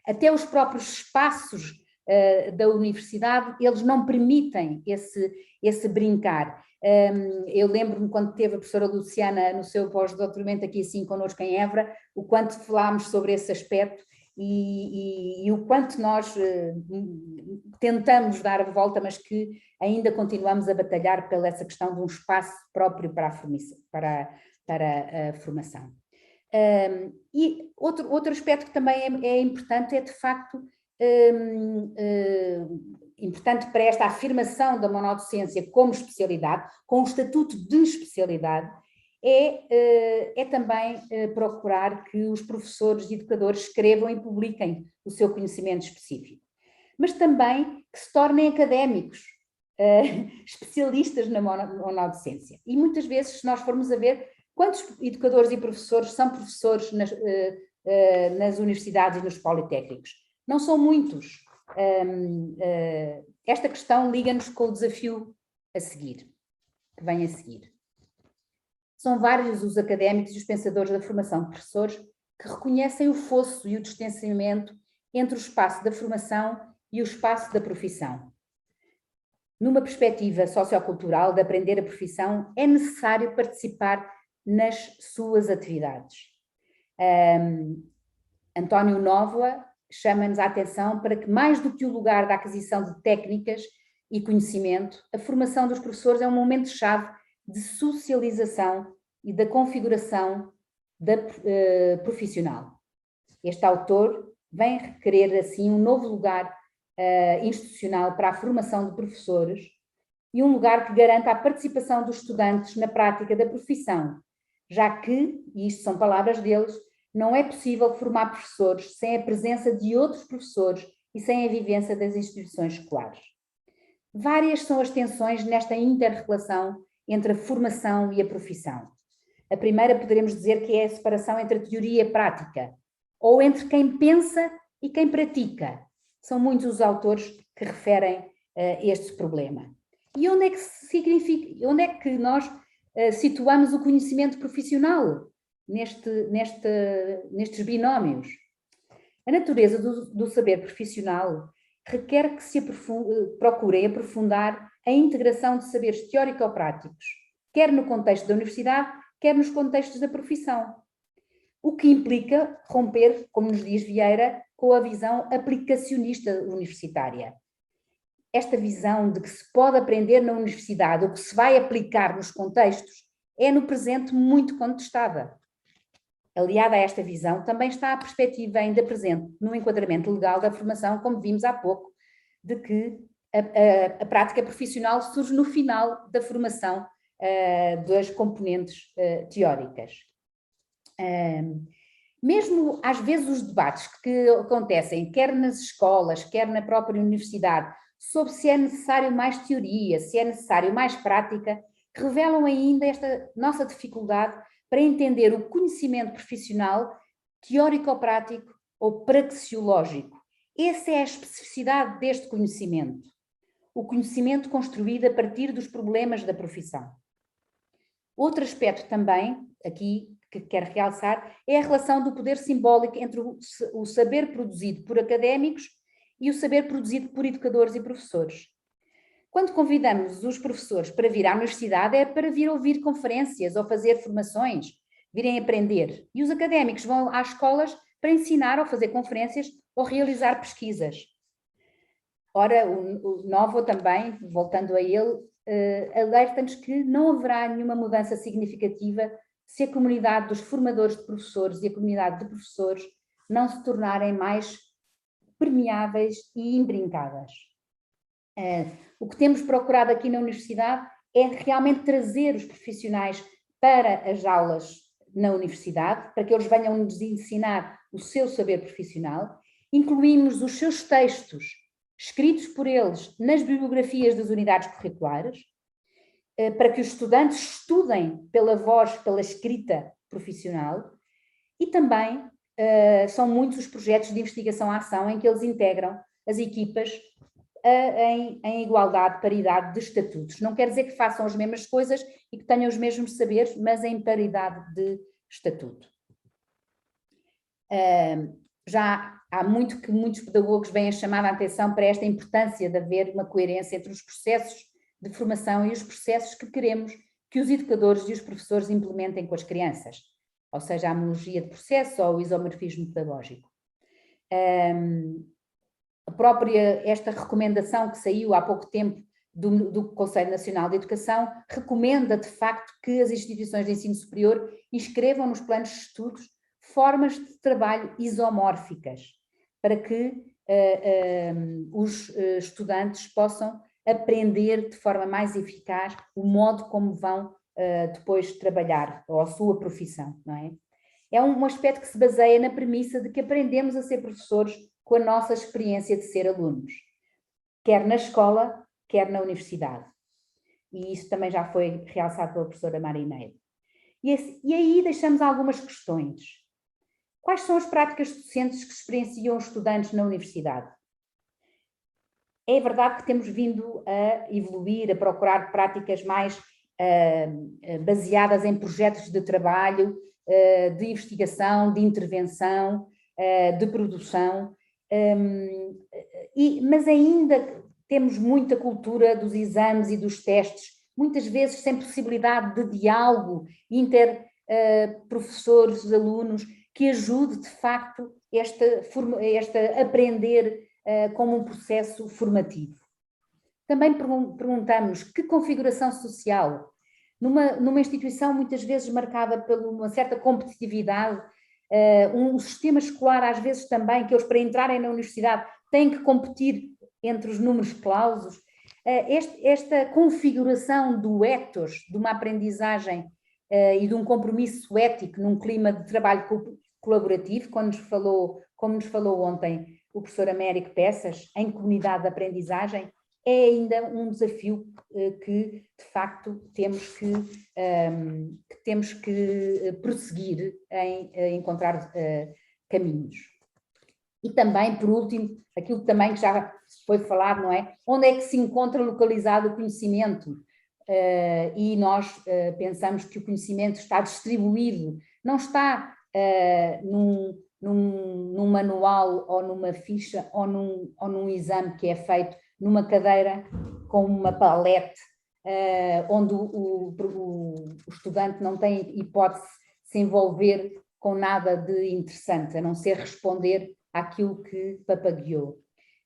Speaker 3: Até os próprios espaços da universidade, eles não permitem esse brincar. Eu lembro-me quando teve a professora Luciana no seu pós-doutoramento aqui assim connosco em Évora, o quanto falámos sobre esse aspecto e o quanto nós tentamos dar a volta, mas que ainda continuamos a batalhar pela essa questão de um espaço próprio para a formação. E outro aspecto que também é importante é, de facto, importante para esta afirmação da monodocência como especialidade, com o estatuto de especialidade, é também procurar que os professores e educadores escrevam e publiquem o seu conhecimento específico, mas também que se tornem académicos, especialistas na monodocência. E muitas vezes, se nós formos a ver quantos educadores e professores são professores nas universidades e nos politécnicos, não são muitos. Esta questão liga-nos com o desafio a seguir, que vem a seguir. São vários os académicos e os pensadores da formação de professores que reconhecem o fosso e o distanciamento entre o espaço da formação e o espaço da profissão. Numa perspectiva sociocultural de aprender a profissão, é necessário participar nas suas atividades. António Nóvoa chama-nos a atenção para que, mais do que o lugar da aquisição de técnicas e conhecimento, a formação dos professores é um momento-chave de socialização e da configuração profissional. Este autor vem requerer, assim, um novo lugar institucional para a formação de professores e um lugar que garanta a participação dos estudantes na prática da profissão, já que, e isto são palavras deles, não é possível formar professores sem a presença de outros professores e sem a vivência das instituições escolares. Várias são as tensões nesta inter-relação entre a formação e a profissão. A primeira poderemos dizer que é a separação entre a teoria e a prática, ou entre quem pensa e quem pratica. São muitos os autores que referem este problema. E onde é que nós situamos o conhecimento profissional nestes binómios? A natureza do saber profissional requer que se procurem aprofundar a integração de saberes teórico-práticos, quer no contexto da universidade, quer nos contextos da profissão. O que implica romper, como nos diz Vieira, com a visão aplicacionista universitária. Esta visão de que se pode aprender na universidade, o que se vai aplicar nos contextos, é no presente muito contestada. Aliada a esta visão, também está a perspectiva ainda presente no enquadramento legal da formação, como vimos há pouco, de que a prática profissional surge no final da formação das componentes teóricas. Mesmo às vezes os debates que acontecem, quer nas escolas, quer na própria universidade, sobre se é necessário mais teoria, se é necessário mais prática, revelam ainda esta nossa dificuldade para entender o conhecimento profissional teórico-prático ou praxeológico. Essa é a especificidade deste conhecimento. O conhecimento construído a partir dos problemas da profissão. Outro aspecto também, aqui, que quero realçar, é a relação do poder simbólico entre o saber produzido por académicos e o saber produzido por educadores e professores. Quando convidamos os professores para vir à universidade, é para vir ouvir conferências ou fazer formações, virem aprender. E os académicos vão às escolas para ensinar ou fazer conferências ou realizar pesquisas. Ora, o Novo também, voltando a ele, alerta-nos que não haverá nenhuma mudança significativa se a comunidade dos formadores de professores e a comunidade de professores não se tornarem mais permeáveis e imbrincadas. O que temos procurado aqui na universidade é realmente trazer os profissionais para as aulas na universidade, para que eles venham nos ensinar o seu saber profissional. Incluímos os seus textos, escritos por eles, nas bibliografias das unidades curriculares, para que os estudantes estudem pela voz, pela escrita profissional, e também são muitos os projetos de investigação-ação em que eles integram as equipas em igualdade, paridade de estatutos. Não quer dizer que façam as mesmas coisas e que tenham os mesmos saberes, mas em paridade de estatuto. Já há muito que muitos pedagogos vêm a chamar a atenção para esta importância de haver uma coerência entre os processos de formação e os processos que queremos que os educadores e os professores implementem com as crianças, ou seja, a homologia de processo ou o isomorfismo pedagógico. Esta recomendação que saiu há pouco tempo do Conselho Nacional de Educação recomenda, de facto, que as instituições de ensino superior inscrevam nos planos de estudos formas de trabalho isomórficas, para que os estudantes possam aprender de forma mais eficaz o modo como vão depois trabalhar, ou a sua profissão, não é? É um aspecto que se baseia na premissa de que aprendemos a ser professores com a nossa experiência de ser alunos, quer na escola, quer na universidade. E isso também já foi realçado pela professora Marineiro. E aí deixamos algumas questões. Quais são as práticas docentes que experienciam os estudantes na universidade? É verdade que temos vindo a evoluir, a procurar práticas mais baseadas em projetos de trabalho, de investigação, de intervenção, de produção, mas ainda temos muita cultura dos exames e dos testes, muitas vezes sem possibilidade de diálogo inter professores, alunos, que ajude de facto esta aprender como um processo formativo. Também perguntamos que configuração social, numa instituição muitas vezes marcada por uma certa competitividade, um sistema escolar às vezes também, que eles para entrarem na universidade têm que competir entre os números clausos, esta configuração do ethos, de uma aprendizagem e de um compromisso ético num clima de trabalho colaborativo, como nos falou ontem o professor Américo Peças, em comunidade de aprendizagem, é ainda um desafio que, de facto, temos que prosseguir em encontrar caminhos. E também, por último, aquilo também que já foi falado, não é? Onde é que se encontra localizado o conhecimento? E nós pensamos que o conhecimento está distribuído, não está num manual ou numa ficha ou num exame que é feito numa cadeira com uma palete, onde o estudante não tem hipótese de se envolver com nada de interessante, a não ser responder àquilo que papagueou.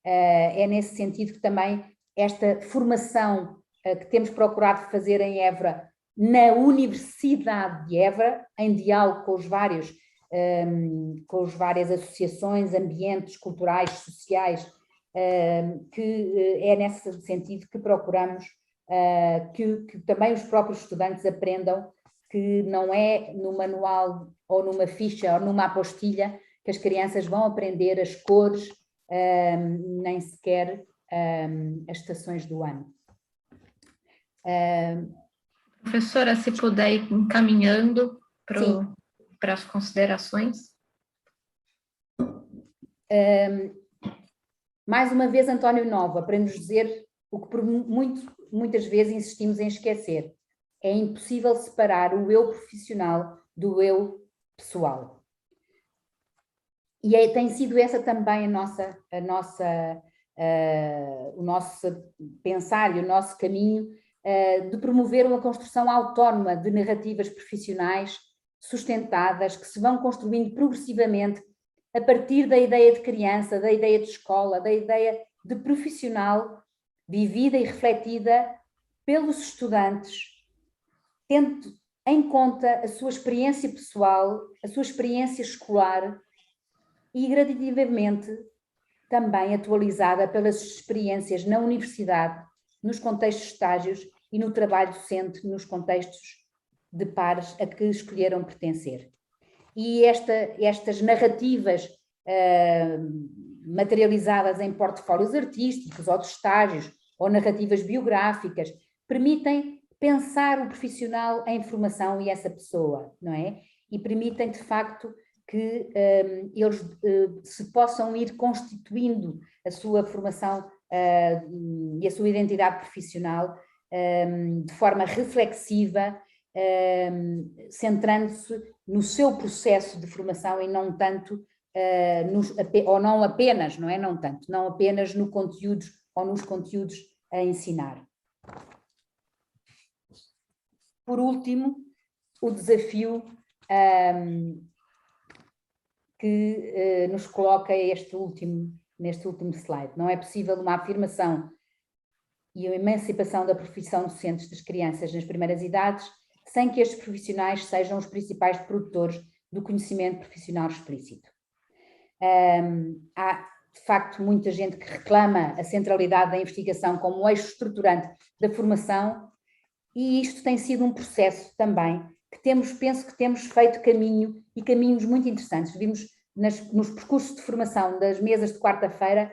Speaker 3: É nesse sentido que também esta formação que temos procurado fazer em Évora, na Universidade de Évora, em diálogo com as várias associações, ambientes culturais, sociais, que é nesse sentido que procuramos que também os próprios estudantes aprendam que não é no manual ou numa ficha ou numa apostilha que as crianças vão aprender as cores, nem sequer as estações do ano.
Speaker 1: Professora, se puder ir encaminhando para as considerações.
Speaker 3: Mais uma vez, António Nova, para nos dizer o que por muitas vezes insistimos em esquecer. É impossível separar o eu profissional do eu pessoal. E tem sido essa também o nosso pensar e o nosso caminho de promover uma construção autónoma de narrativas profissionais sustentadas, que se vão construindo progressivamente a partir da ideia de criança, da ideia de escola, da ideia de profissional vivida e refletida pelos estudantes, tendo em conta a sua experiência pessoal, a sua experiência escolar e gradativamente também atualizada pelas experiências na universidade, nos contextos de estágios e no trabalho docente nos contextos de pares a que escolheram pertencer. E estas narrativas materializadas em portfólios artísticos ou de estágios ou narrativas biográficas permitem pensar o profissional em formação e essa pessoa, não é? E permitem, de facto, que eles se possam ir constituindo a sua formação e a sua identidade profissional de forma reflexiva, centrando-se no seu processo de formação e não tanto, ou não apenas, não é? Não tanto, não apenas no conteúdos ou nos conteúdos a ensinar. Por último, o desafio que nos coloca neste último slide. Não é possível uma afirmação e a emancipação da profissão docente das crianças nas primeiras idades sem que estes profissionais sejam os principais produtores do conhecimento profissional explícito. Há, de facto, muita gente que reclama a centralidade da investigação como eixo estruturante da formação, e isto tem sido um processo também que penso que temos feito caminhos muito interessantes. Vimos nos percursos de formação das mesas de quarta-feira,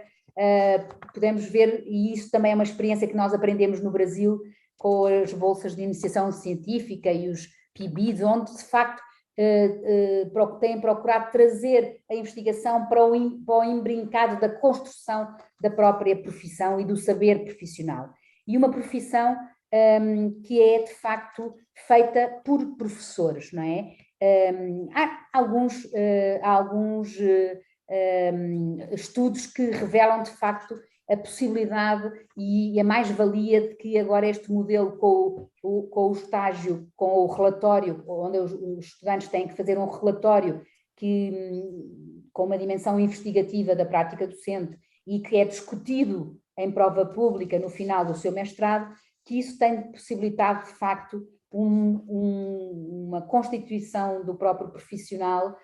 Speaker 3: podemos ver, e isso também é uma experiência que nós aprendemos no Brasil com as bolsas de iniciação científica e os PIBIs, onde de facto têm procurado trazer a investigação para o imbrincado da construção da própria profissão e do saber profissional. E uma profissão que é de facto feita por professores, não é? Há alguns estudos que revelam de facto a possibilidade e a mais-valia de que agora este modelo com o estágio, com o relatório, onde os estudantes têm que fazer um relatório com uma dimensão investigativa da prática docente e que é discutido em prova pública no final do seu mestrado, que isso tem possibilitado de facto uma constituição do próprio profissional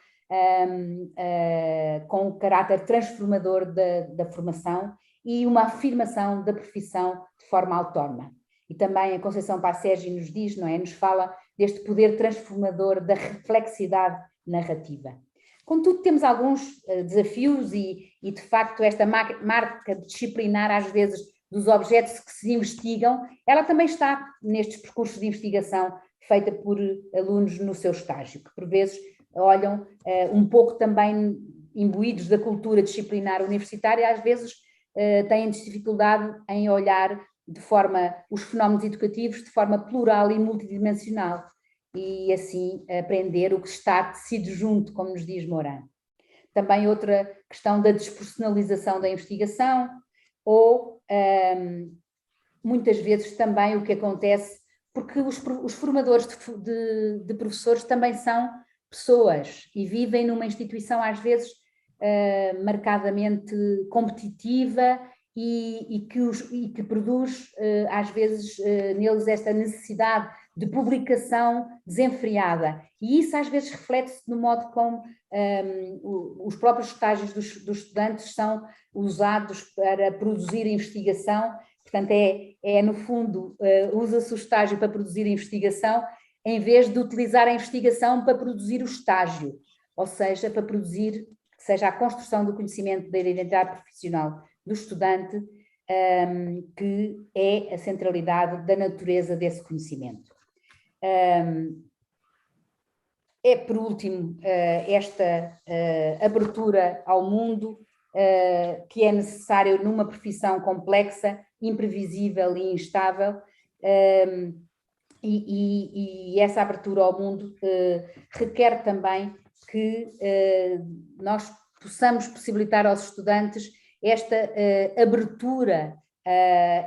Speaker 3: com o caráter transformador da formação e uma afirmação da profissão de forma autónoma. E também a Conceição Passegi nos diz, não é? Nos fala deste poder transformador da reflexidade narrativa. Contudo, temos alguns desafios e de facto esta marca disciplinar às vezes dos objetos que se investigam, ela também está nestes percursos de investigação feita por alunos no seu estágio, que por vezes olham um pouco também imbuídos da cultura disciplinar universitária, às vezes têm dificuldade em olhar os fenómenos educativos de forma plural e multidimensional e assim aprender o que está tecido junto, como nos diz Morin. Também outra questão da despersonalização da investigação ou muitas vezes também o que acontece, porque os formadores de professores também são pessoas e vivem numa instituição às vezes marcadamente competitiva e que produz às vezes neles esta necessidade de publicação desenfreada, e isso às vezes reflete-se no modo como os próprios estágios dos estudantes são usados para produzir investigação. Portanto, no fundo, usa-se o estágio para produzir a investigação, em vez de utilizar a investigação para produzir o estágio, ou seja, para produzir, que seja a construção do conhecimento da identidade profissional do estudante, que é a centralidade da natureza desse conhecimento. Por último, esta abertura ao mundo, que é necessário numa profissão complexa, imprevisível e instável, e essa abertura ao mundo requer também que nós possamos possibilitar aos estudantes esta abertura,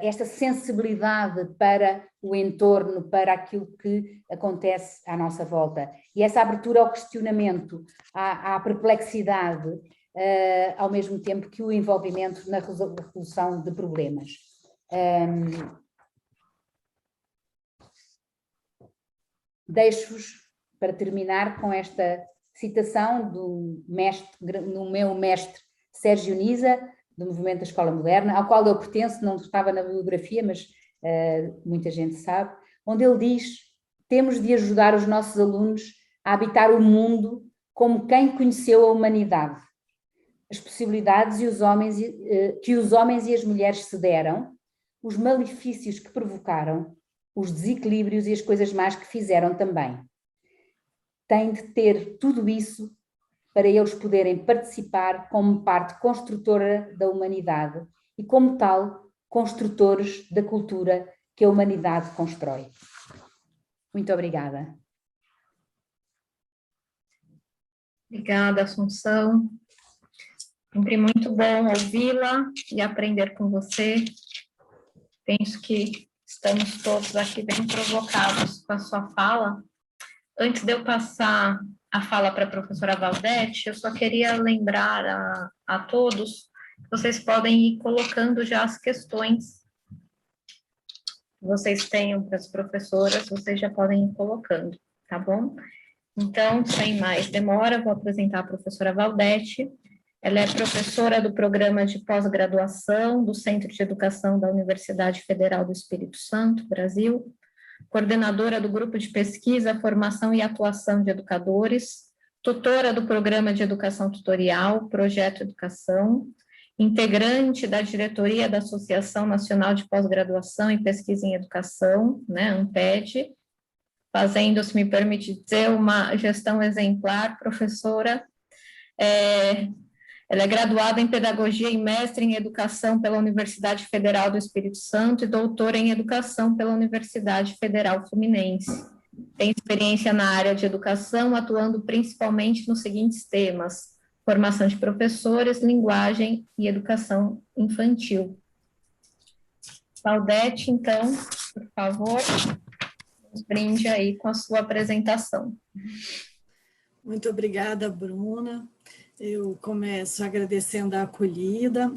Speaker 3: esta sensibilidade para o entorno, para aquilo que acontece à nossa volta. E essa abertura ao questionamento, à perplexidade, ao mesmo tempo que o envolvimento na resolução de problemas. Deixo-vos, para terminar, com esta citação do meu mestre Sérgio Nisa, do Movimento da Escola Moderna, ao qual eu pertenço, não estava na bibliografia, mas muita gente sabe, onde ele diz: temos de ajudar os nossos alunos a habitar o mundo como quem conheceu a humanidade, as possibilidades que os homens e as mulheres se deram, os malefícios que provocaram, os desequilíbrios e as coisas más que fizeram também. Tem de ter tudo isso para eles poderem participar como parte construtora da humanidade e, como tal, construtores da cultura que a humanidade constrói. Muito obrigada.
Speaker 1: Obrigada, Assunção. Sempre muito bom ouvi-la e aprender com você. Penso que estamos todos aqui bem provocados com a sua fala. Antes de eu passar a fala para a professora Valdete, eu só queria lembrar a todos que vocês podem ir colocando já as questões que vocês tenham para as professoras, vocês já podem ir colocando, tá bom? Então, sem mais demora, vou apresentar a professora Valdete. Ela é professora do programa de pós-graduação do Centro de Educação da Universidade Federal do Espírito Santo, Brasil, coordenadora do Grupo de Pesquisa, Formação e Atuação de Educadores, tutora do Programa de Educação Tutorial, Projeto Educação, integrante da diretoria da Associação Nacional de Pós-Graduação e Pesquisa em Educação, né, ANPED, fazendo, se me permite dizer, uma gestão exemplar, professora. Ela é graduada em Pedagogia e mestre em Educação pela Universidade Federal do Espírito Santo e doutora em Educação pela Universidade Federal Fluminense. Tem experiência na área de educação, atuando principalmente nos seguintes temas: formação de professores, linguagem e educação infantil. Valdete, então, por favor, nos brinde aí com a sua apresentação.
Speaker 4: Muito obrigada, Bruna. Eu começo agradecendo a acolhida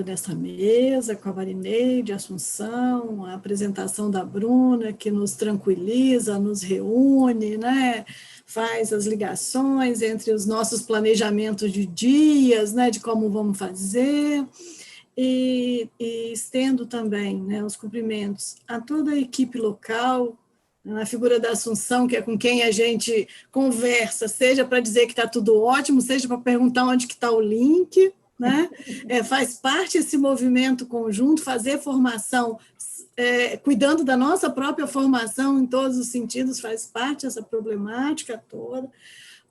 Speaker 4: nessa mesa, com a Marineide, a Assunção, a apresentação da Bruna, que nos tranquiliza, nos reúne, né? Faz as ligações entre os nossos planejamentos de dias, né? De como vamos fazer, e estendo também, né, os cumprimentos a toda a equipe local, na figura da Assunção, que é com quem a gente conversa, seja para dizer que está tudo ótimo, seja para perguntar onde que está o link, né? Faz parte esse movimento conjunto, fazer formação, cuidando da nossa própria formação em todos os sentidos, faz parte dessa problemática toda,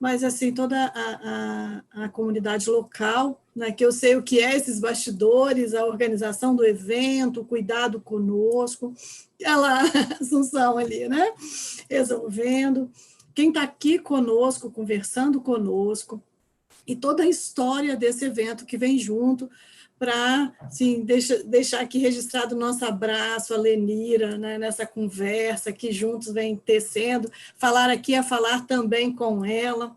Speaker 4: mas assim, toda a comunidade local, né, que eu sei o que é esses bastidores, a organização do evento, o cuidado conosco, aquela Assunção ali, né, resolvendo, quem está aqui conosco, conversando conosco, e toda a história desse evento que vem junto, para assim, deixar aqui registrado o nosso abraço, a Lenira, né, nessa conversa que juntos vem tecendo, falar aqui é falar também com ela,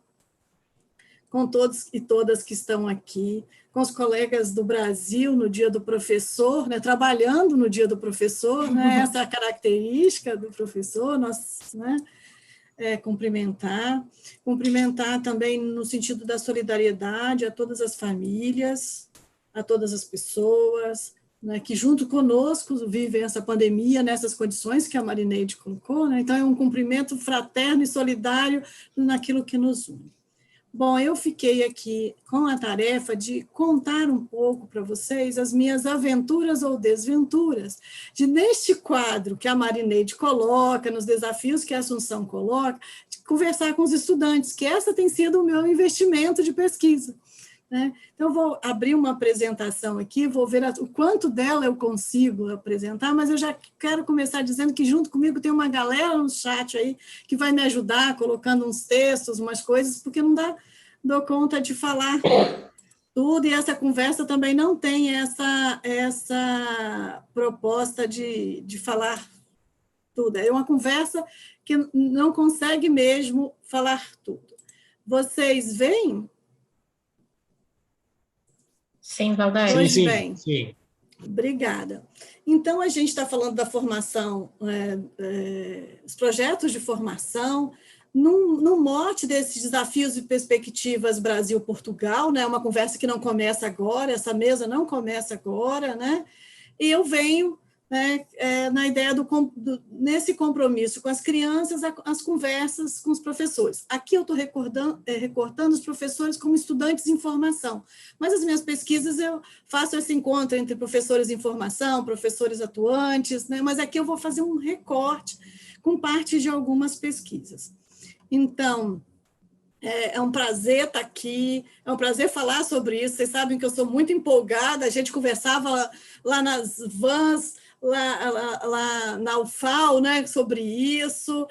Speaker 4: com todos e todas que estão aqui, com os colegas do Brasil no Dia do Professor, né, trabalhando no Dia do Professor, né, essa é a característica do professor, nós, né, cumprimentar também no sentido da solidariedade a todas as famílias, a todas as pessoas, né, que junto conosco vivem essa pandemia nessas condições que a Marineide colocou, né, então é um cumprimento fraterno e solidário naquilo que nos une. Bom, eu fiquei aqui com a tarefa de contar um pouco para vocês as minhas aventuras ou desventuras, neste quadro que a Marineide coloca, nos desafios que a Assunção coloca, de conversar com os estudantes, que essa tem sido o meu investimento de pesquisa, né? Então, eu vou abrir uma apresentação aqui, vou ver o quanto dela eu consigo apresentar, mas eu já quero começar dizendo que junto comigo tem uma galera no chat aí que vai me ajudar, colocando uns textos, umas coisas, porque não dou conta de falar tudo, e essa conversa também não tem essa proposta de falar tudo. É uma conversa que não consegue mesmo falar tudo. Vocês veem?
Speaker 1: Sim, Valdair.
Speaker 4: Pois bem. Sim. Obrigada. Então, a gente está falando da formação, os projetos de formação, no mote desses desafios e perspectivas Brasil-Portugal, né, uma conversa que não começa agora, essa mesa não começa agora, né, e eu venho, né, na ideia nesse compromisso com as crianças, as conversas com os professores. Aqui eu estou recortando os professores como estudantes em formação, mas as minhas pesquisas eu faço esse encontro entre professores em formação, professores atuantes, né, mas aqui eu vou fazer um recorte com parte de algumas pesquisas. Então, é um prazer estar aqui, é um prazer falar sobre isso. Vocês sabem que eu sou muito empolgada, a gente conversava lá nas vans, lá na UFAL, né, sobre isso,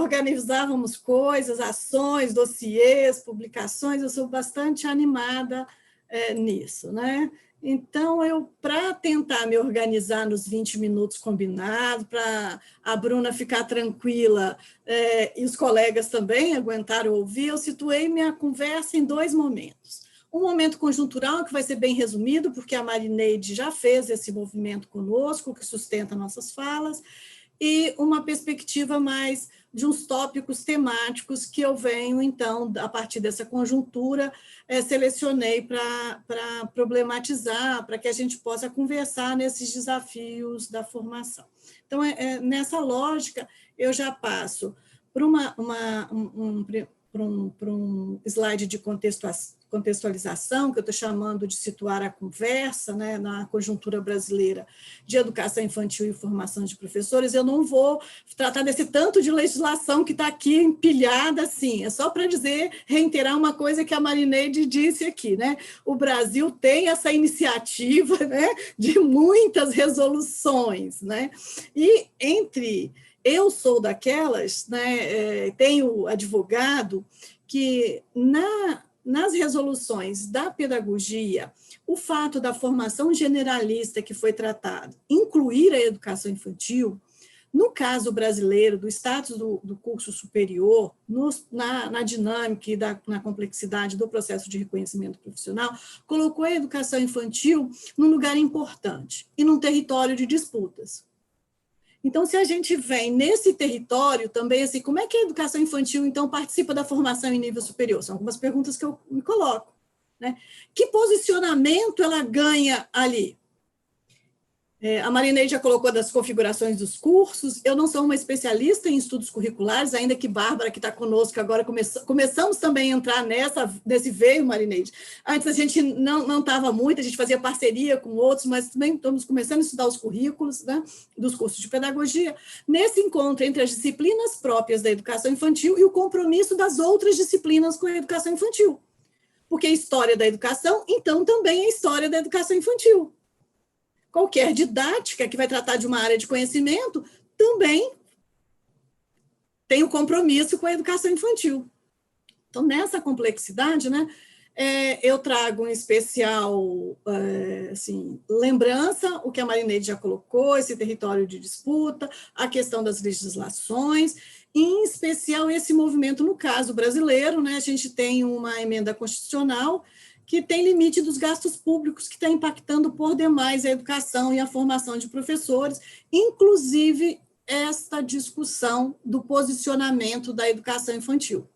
Speaker 4: organizávamos coisas, ações, dossiês, publicações, eu sou bastante animada nisso, né? Então, para tentar me organizar nos 20 minutos combinados, para a Bruna ficar tranquila e os colegas também aguentaram ouvir, eu situei minha conversa em 2 momentos. Um momento conjuntural, que vai ser bem resumido, porque a Marineide já fez esse movimento conosco, que sustenta nossas falas, e uma perspectiva mais de uns tópicos temáticos que eu venho, então, a partir dessa conjuntura, selecionei para problematizar, para que a gente possa conversar nesses desafios da formação. Então, nessa lógica, eu já passo por um slide de contextualização, que eu estou chamando de situar a conversa, né, na conjuntura brasileira de educação infantil e formação de professores. Eu não vou tratar desse tanto de legislação que está aqui empilhada assim, é só para reiterar uma coisa que a Marineide disse aqui, né? O Brasil tem essa iniciativa, né, de muitas resoluções, né? E eu sou daquelas, né, tenho advogado que nas resoluções da pedagogia, o fato da formação generalista que foi tratada, incluir a educação infantil, no caso brasileiro, do status do curso superior, na dinâmica e na complexidade do processo de reconhecimento profissional, colocou a educação infantil num lugar importante e num território de disputas. Então, se a gente vem nesse território também, assim, como é que a educação infantil, então, participa da formação em nível superior? São algumas perguntas que eu me coloco, né? Que posicionamento ela ganha ali? A Marineide já colocou das configurações dos cursos. Eu não sou uma especialista em estudos curriculares, ainda que Bárbara, que está conosco agora, começamos também a entrar nesse veio, Marineide. Antes a gente não estava muito, a gente fazia parceria com outros, mas também estamos começando a estudar os currículos, né, dos cursos de pedagogia, nesse encontro entre as disciplinas próprias da educação infantil e o compromisso das outras disciplinas com a educação infantil. Porque a história da educação, então, também é a história da educação infantil. Qualquer didática que vai tratar de uma área de conhecimento também tem um compromisso com a educação infantil. Então, nessa complexidade, né, eu trago em especial assim, lembrança, o que a Marineide já colocou, esse território de disputa, a questão das legislações, em especial esse movimento, no caso brasileiro, né, a gente tem uma emenda constitucional que tem limite dos gastos públicos, que está impactando por demais a educação e a formação de professores, inclusive esta discussão do posicionamento da educação infantil,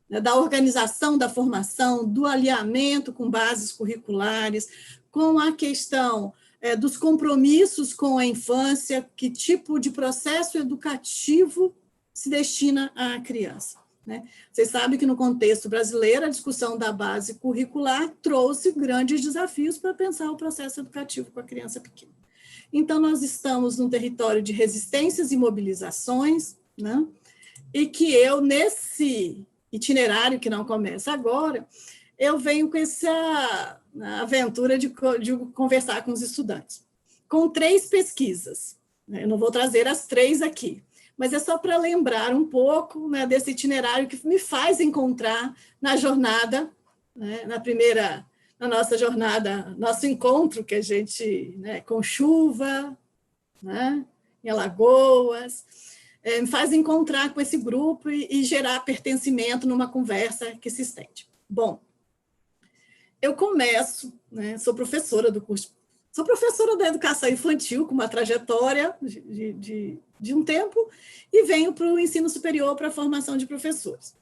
Speaker 4: né, da organização da formação, do alinhamento com bases curriculares, com a questão dos compromissos com a infância, que tipo de processo educativo se destina à criança. Né? Vocês sabem que no contexto brasileiro, a discussão da base curricular trouxe grandes desafios para pensar o processo educativo com a criança pequena. Então, nós estamos num território de resistências e mobilizações, né? E que eu, nesse itinerário que não começa agora, eu venho com essa aventura de conversar com os estudantes, com 3 pesquisas. Eu não vou trazer as 3 aqui, mas é só para lembrar um pouco, né, desse itinerário que me faz encontrar na jornada, né, na nossa jornada, nosso encontro que a gente, né, com chuva, né, em Alagoas, me faz encontrar com esse grupo e gerar pertencimento numa conversa que se estende. Bom, eu começo, né, sou professora do curso, sou professora da educação infantil, com uma trajetória de um tempo, e venho para o ensino superior, para a formação de professores.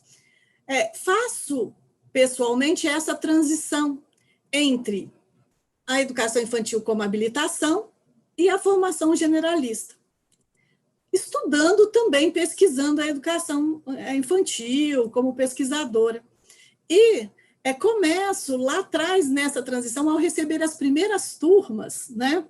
Speaker 4: Faço, pessoalmente, essa transição entre a educação infantil como habilitação e a formação generalista. Estudando também, pesquisando a educação infantil, como pesquisadora. E começo lá atrás, nessa transição, ao receber as primeiras turmas, né?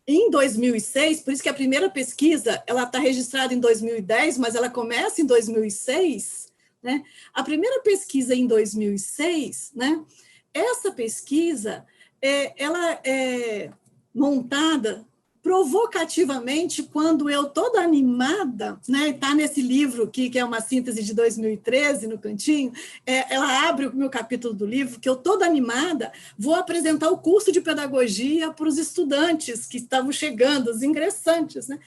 Speaker 4: Em 2006, por isso que a primeira pesquisa ela está registrada em 2010, mas ela começa em 2006, né? A primeira pesquisa em 2006, né? Essa pesquisa ela é montada provocativamente quando eu, toda animada, né, está nesse livro aqui, que é uma síntese de 2013, no cantinho, ela abre o meu capítulo do livro, que eu, toda animada, vou apresentar o curso de pedagogia para os estudantes que estavam chegando, os ingressantes, né?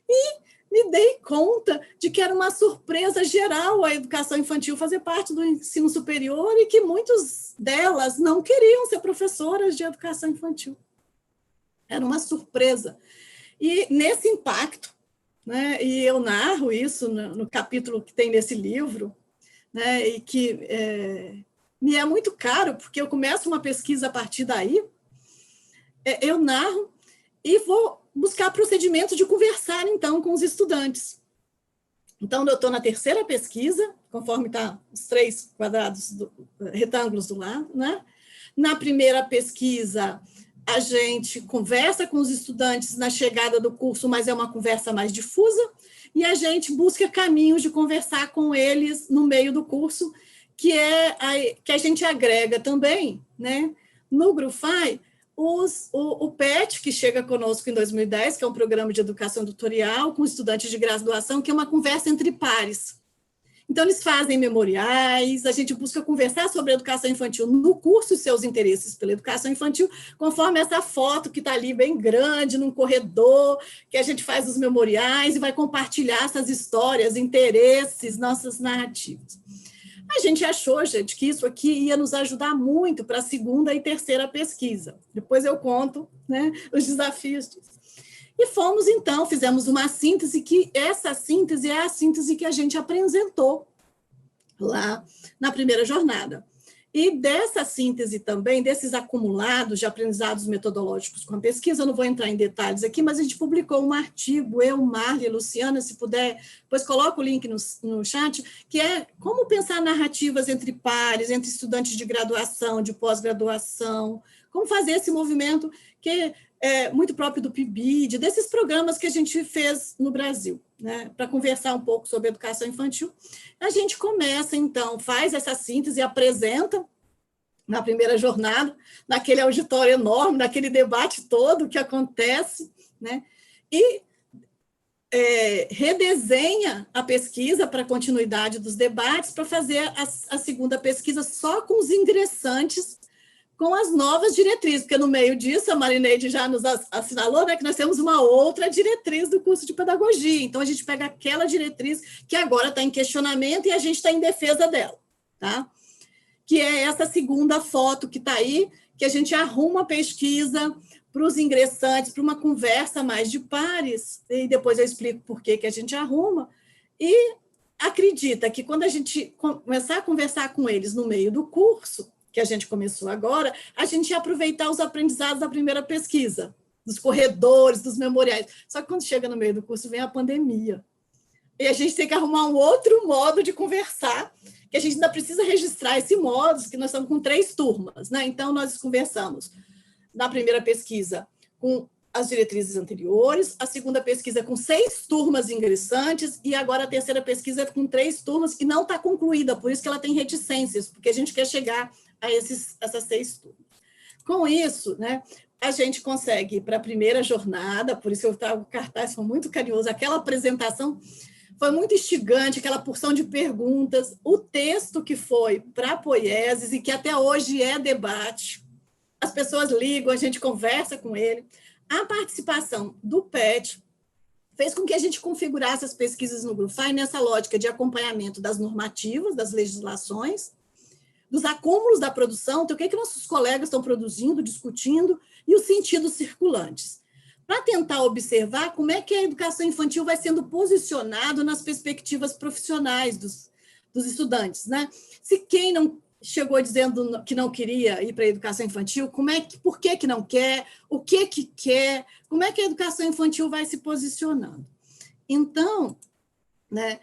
Speaker 4: E me dei conta de que era uma surpresa geral a educação infantil fazer parte do ensino superior e que muitas delas não queriam ser professoras de educação infantil. Era uma surpresa. E nesse impacto, né, e eu narro isso no capítulo que tem nesse livro, né, e que me é muito caro, porque eu começo uma pesquisa a partir daí, eu narro e vou buscar procedimento de conversar, então, com os estudantes. Então, eu estou na terceira pesquisa, conforme está os 3 quadrados, retângulos do lado, né? Na primeira pesquisa, a gente conversa com os estudantes na chegada do curso, mas é uma conversa mais difusa, e a gente busca caminhos de conversar com eles no meio do curso, que a gente agrega também, né? No Grufai, o PET, que chega conosco em 2010, que é um programa de educação tutorial com estudantes de graduação, que é uma conversa entre pares. Então, eles fazem memoriais, a gente busca conversar sobre a educação infantil no curso e seus interesses pela educação infantil, conforme essa foto que está ali bem grande, num corredor, que a gente faz os memoriais e vai compartilhar essas histórias, interesses, nossas narrativas. A gente achou, gente, que isso aqui ia nos ajudar muito para a segunda e terceira pesquisa. Depois eu conto, né, os desafios disso. E fomos, então, fizemos uma síntese, que essa síntese é a síntese que a gente apresentou lá na primeira jornada. E dessa síntese também, desses acumulados de aprendizados metodológicos com a pesquisa, eu não vou entrar em detalhes aqui, mas a gente publicou um artigo, eu, Marli, Luciana, se puder, depois coloca o link no chat, que é como pensar narrativas entre pares, entre estudantes de graduação, de pós-graduação, como fazer esse movimento que é muito próprio do PIBID, desses programas que a gente fez no Brasil, né, para conversar um pouco sobre educação infantil. A gente começa, então, faz essa síntese, apresenta na primeira jornada, naquele auditório enorme, naquele debate todo que acontece, né, e redesenha a pesquisa para a continuidade dos debates, para fazer a segunda pesquisa só com os ingressantes, com as novas diretrizes, porque no meio disso, a Marineide já nos assinalou, né, que nós temos uma outra diretriz do curso de pedagogia. Então, a gente pega aquela diretriz que agora está em questionamento e a gente está em defesa dela, tá? Que é essa segunda foto que está aí, que a gente arruma a pesquisa para os ingressantes, para uma conversa mais de pares, e depois eu explico por que a gente arruma, e acredita que quando a gente começar a conversar com eles no meio do curso, que a gente começou agora, a gente ia aproveitar os aprendizados da primeira pesquisa, dos corredores, dos memoriais. Só que quando chega no meio do curso, vem a pandemia. E a gente tem que arrumar um outro modo de conversar, que a gente ainda precisa registrar esse modo, que nós estamos com 3 turmas, né? Então, nós conversamos na primeira pesquisa com as diretrizes anteriores, a segunda pesquisa com 6 turmas ingressantes, e agora a terceira pesquisa com 3 turmas, que não está concluída, por isso que ela tem reticências, porque a gente quer chegar a essas 6 turmas. Com isso, né, a gente consegue ir para a primeira jornada, por isso eu trago o cartaz, foi muito carinhoso, aquela apresentação foi muito instigante, aquela porção de perguntas, o texto que foi para a Poiesis e que até hoje é debate, as pessoas ligam, a gente conversa com ele, a participação do PET fez com que a gente configurasse as pesquisas no GRUFAI nessa lógica de acompanhamento das normativas, das legislações, dos acúmulos da produção, então o que nossos colegas estão produzindo, discutindo, e os sentidos circulantes, para tentar observar como é que a educação infantil vai sendo posicionado nas perspectivas profissionais dos estudantes, né? Se quem não chegou dizendo que não queria ir para a educação infantil, por que não quer, o que quer, como é que a educação infantil vai se posicionando. Então, né,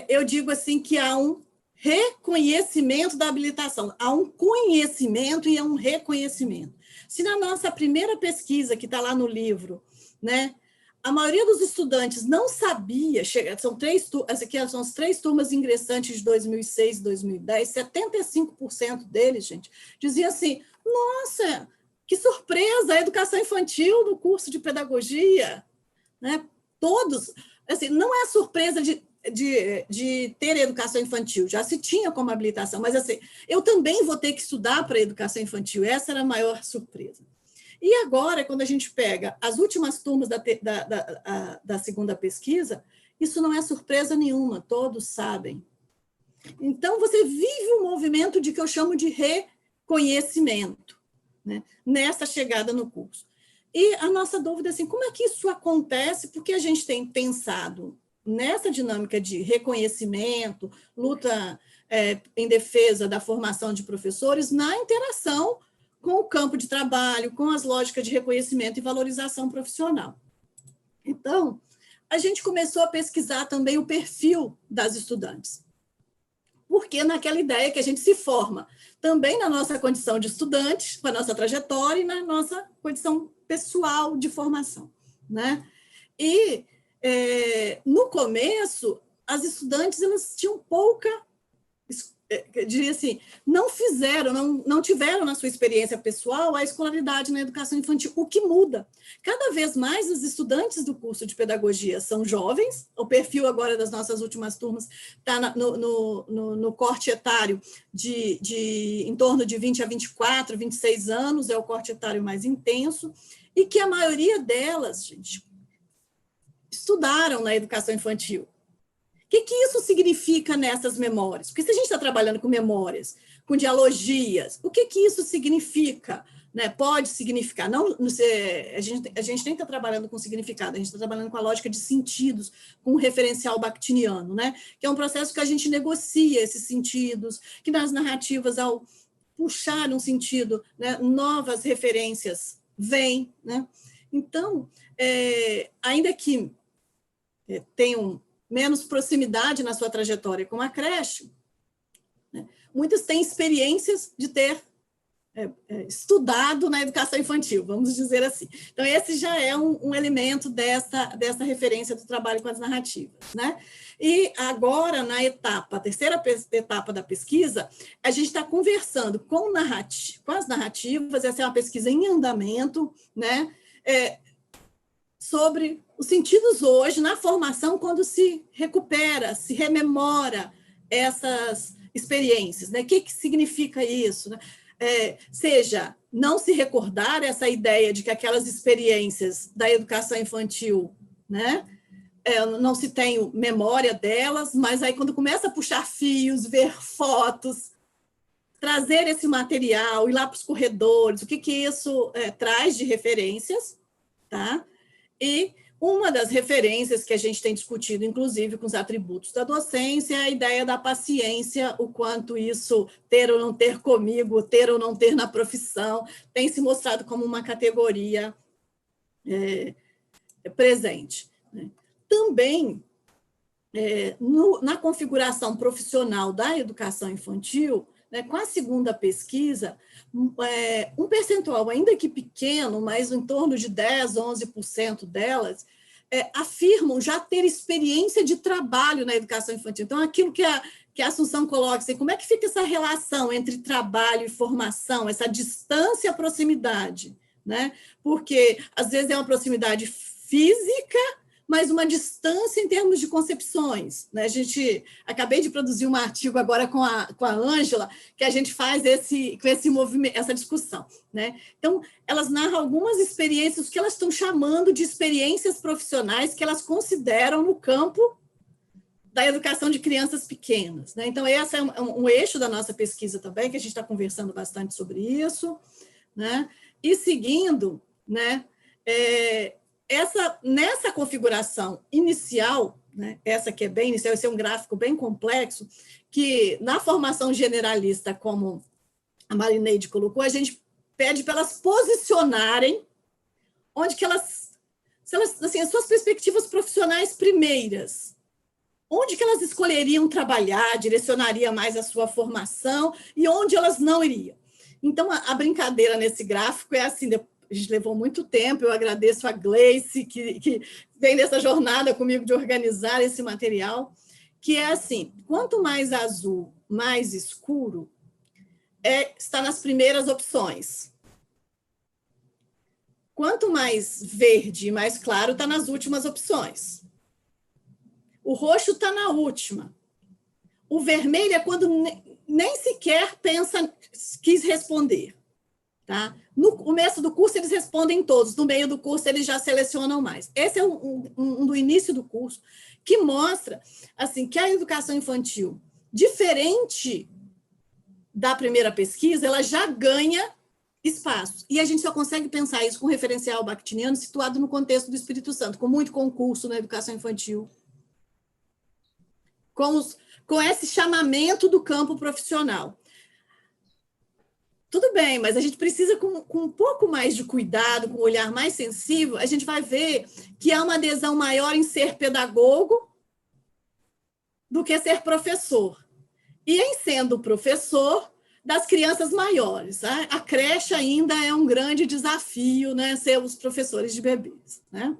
Speaker 4: eu digo assim que há um reconhecimento da habilitação, há um conhecimento e há um reconhecimento. Se na nossa primeira pesquisa, que está lá no livro, né, a maioria dos estudantes não sabia, essa aqui são as 3 turmas ingressantes de 2006 e 2010, 75% deles, gente, diziam assim, nossa, que surpresa, a educação infantil no curso de pedagogia, né? Todos, assim, não é surpresa de ter educação infantil, já se tinha como habilitação, mas assim, eu também vou ter que estudar para educação infantil, essa era a maior surpresa. E agora, quando a gente pega as últimas turmas da segunda pesquisa, isso não é surpresa nenhuma, todos sabem. Então, você vive um movimento de que eu chamo de reconhecimento, né, nessa chegada no curso. E a nossa dúvida é assim, como é que isso acontece? Porque a gente tem pensado nessa dinâmica de reconhecimento, luta em defesa da formação de professores, na interação com o campo de trabalho, com as lógicas de reconhecimento e valorização profissional. Então, a gente começou a pesquisar também o perfil das estudantes, porque naquela ideia que a gente se forma também na nossa condição de estudante, com a nossa trajetória e na nossa condição pessoal de formação, né? E no começo, as estudantes elas tinham pouca, diria assim, não tiveram na sua experiência pessoal a escolaridade na educação infantil, o que muda. Cada vez mais os estudantes do curso de pedagogia são jovens, o perfil agora das nossas últimas turmas está no corte etário de em torno de 20 a 24, 26 anos, é o corte etário mais intenso, e que a maioria delas, gente, estudaram na educação infantil. O que isso significa nessas memórias? Porque se a gente está trabalhando com memórias, com dialogias, o que isso significa? Né? Pode significar, a gente nem está trabalhando com significado, a gente está trabalhando com a lógica de sentidos, com o referencial bakhtiniano, né? Que é um processo que a gente negocia esses sentidos, que nas narrativas, ao puxar um sentido, né, novas referências vêm, né? Então, ainda que tenham menos proximidade na sua trajetória com a creche, né, muitas têm experiências de ter estudado na educação infantil, vamos dizer assim. Então, esse já é um elemento dessa referência do trabalho com as narrativas, né? E agora, a terceira etapa da pesquisa, a gente está conversando com as narrativas, essa é uma pesquisa em andamento, né? Sobre os sentidos hoje na formação, quando se recupera, se rememora essas experiências, né? O que significa isso, né? seja não se recordar essa ideia de que aquelas experiências da educação infantil, né, não se tem memória delas, mas aí quando começa a puxar fios, ver fotos, trazer esse material, ir lá para os corredores, o que isso traz de referências, tá? E uma das referências que a gente tem discutido, inclusive com os atributos da docência, é a ideia da paciência, o quanto isso, ter ou não ter comigo, ter ou não ter na profissão, tem se mostrado como uma categoria presente. Né? Também, na configuração profissional da educação infantil, né, com a segunda pesquisa, um percentual ainda que pequeno, mas em torno de 10%, 11% delas, afirmam já ter experiência de trabalho na educação infantil. Então, aquilo que a Assunção coloca, assim, como é que fica essa relação entre trabalho e formação, essa distância e a proximidade? Né? Porque, às vezes, é uma proximidade física, mas uma distância em termos de concepções. Né? Acabei de produzir um artigo agora com a Ângela, que a gente faz com esse movimento, essa discussão. Né? Então, elas narram algumas experiências que elas estão chamando de experiências profissionais que elas consideram no campo da educação de crianças pequenas. Né? Então, esse é um eixo da nossa pesquisa também, que a gente está conversando bastante sobre isso. Né? E seguindo, né, nessa configuração inicial, né, essa que é bem inicial, esse é um gráfico bem complexo, que na formação generalista, como a Marineide colocou, a gente pede para elas posicionarem onde que elas assim, as suas perspectivas profissionais primeiras, onde que elas escolheriam trabalhar, direcionaria mais a sua formação e onde elas não iriam. Então, a brincadeira nesse gráfico é assim, a gente levou muito tempo, eu agradeço a Gleice, que vem nessa jornada comigo de organizar esse material, que é assim, quanto mais azul, mais escuro, está nas primeiras opções. Quanto mais verde e mais claro, está nas últimas opções. O roxo está na última. O vermelho é quando nem sequer quis responder. Tá? No começo do curso, eles respondem todos. No meio do curso, eles já selecionam mais. Esse é um do início do curso, que mostra assim, que a educação infantil, diferente da primeira pesquisa, ela já ganha espaço. E a gente só consegue pensar isso com referencial bakhtiniano situado no contexto do Espírito Santo, com muito concurso na educação infantil, com esse chamamento do campo profissional. Tudo bem, mas a gente precisa, com um pouco mais de cuidado, com um olhar mais sensível, a gente vai ver que há uma adesão maior em ser pedagogo do que ser professor. E em sendo professor das crianças maiores. Tá? A creche ainda é um grande desafio, né, ser os professores de bebês. Né?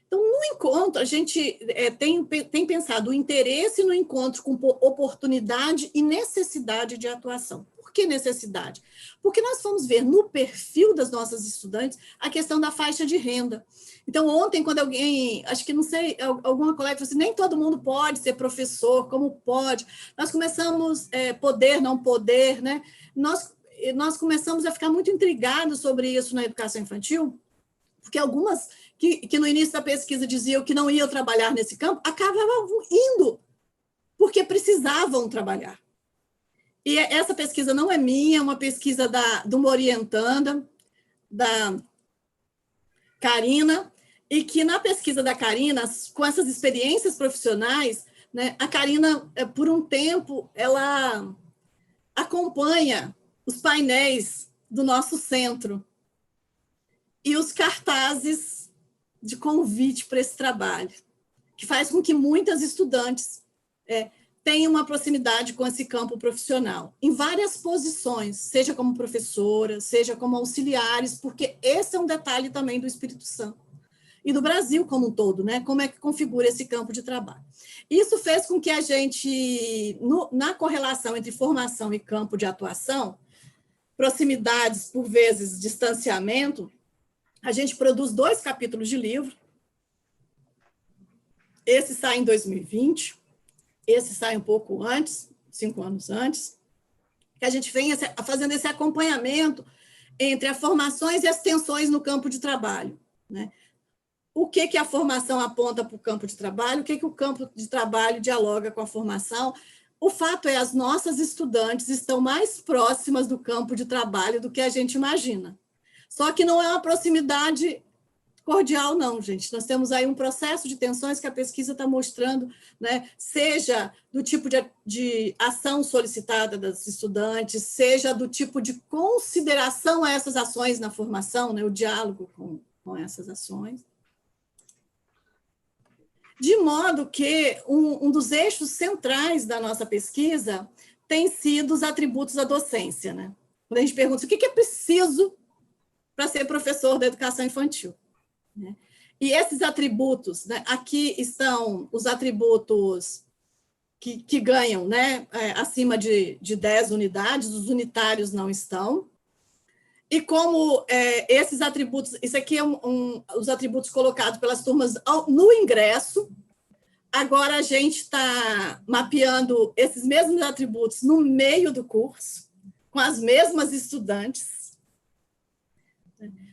Speaker 4: Então, no encontro, a gente tem pensado o interesse no encontro com oportunidade e necessidade de atuação. Por que necessidade? Porque nós fomos ver no perfil das nossas estudantes a questão da faixa de renda. Então, ontem, quando alguém, acho que não sei, alguma colega falou assim, nem todo mundo pode ser professor, como pode? Nós começamos, poder, não poder, né? Nós começamos a ficar muito intrigados sobre isso na educação infantil, porque algumas que no início da pesquisa diziam que não iam trabalhar nesse campo, acabavam indo, porque precisavam trabalhar. E essa pesquisa não é minha, é uma pesquisa de uma orientanda, da Karina, e que na pesquisa da Karina, com essas experiências profissionais, né, a Karina, por um tempo, ela acompanha os painéis do nosso centro e os cartazes de convite para esse trabalho, que faz com que muitas estudantes tenham uma proximidade com esse campo profissional, em várias posições, seja como professora, seja como auxiliares, porque esse é um detalhe também do Espírito Santo e do Brasil como um todo, né? Como é que configura esse campo de trabalho. Isso fez com que a gente, na correlação entre formação e campo de atuação, proximidades, por vezes, distanciamento, a gente produz 2 capítulos de livro. Esse sai em 2020, esse sai um pouco antes, 5 anos antes, que a gente venha fazendo esse acompanhamento entre as formações e as tensões no campo de trabalho, né? O que a formação aponta para o campo de trabalho, o que o campo de trabalho dialoga com a formação. O fato é, as nossas estudantes estão mais próximas do campo de trabalho do que a gente imagina. Só que não é uma proximidade cordial, não, gente. Nós temos aí um processo de tensões que a pesquisa está mostrando, né? Seja do tipo de ação solicitada das estudantes, seja do tipo de consideração a essas ações na formação, né? O diálogo com essas ações. De modo que um dos eixos centrais da nossa pesquisa tem sido os atributos da docência, né? Quando a gente pergunta o que é preciso para ser professor da educação infantil, né? E esses atributos, né? Aqui estão os atributos que ganham, né? Acima de 10 unidades, os unitários não estão. E como esses atributos, isso aqui é os atributos colocados pelas turmas no ingresso, agora a gente está mapeando esses mesmos atributos no meio do curso, com as mesmas estudantes.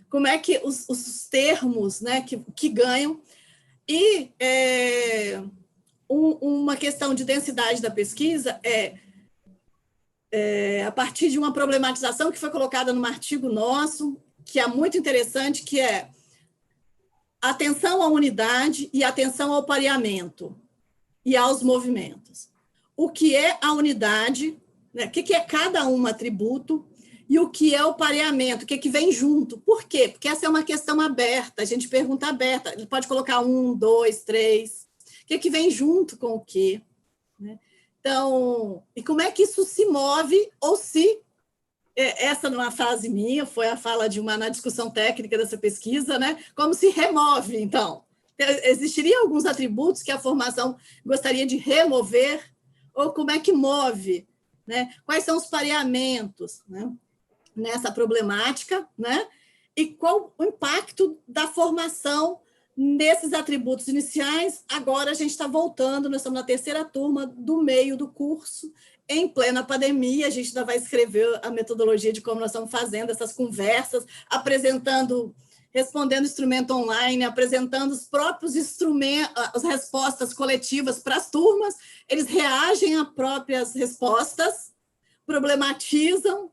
Speaker 4: Como é que os termos, né, que ganham. E uma questão de densidade da pesquisa a partir de uma problematização que foi colocada num artigo nosso, que é muito interessante, que é atenção à unidade e atenção ao pareamento e aos movimentos. O que é a unidade, né? O que é cada um atributo, e o que é o pareamento, o que vem junto. Por quê? Porque essa é uma questão aberta, a gente pergunta aberta, ele pode colocar 1, 2, 3, o que vem junto com o quê, né? Então, e como é que isso se move, ou se, essa não é uma frase minha, foi a fala na discussão técnica dessa pesquisa, né? Como se remove, então. Existiriam alguns atributos que a formação gostaria de remover, ou como é que move, né? Quais são os pareamentos, né, nessa problemática, né? E qual o impacto da formação nesses atributos iniciais. Agora a gente está voltando, nós estamos na terceira turma do meio do curso, em plena pandemia, a gente ainda vai escrever a metodologia de como nós estamos fazendo essas conversas, respondendo instrumento online, apresentando os próprios instrumentos, as respostas coletivas para as turmas, eles reagem a próprias respostas, problematizam,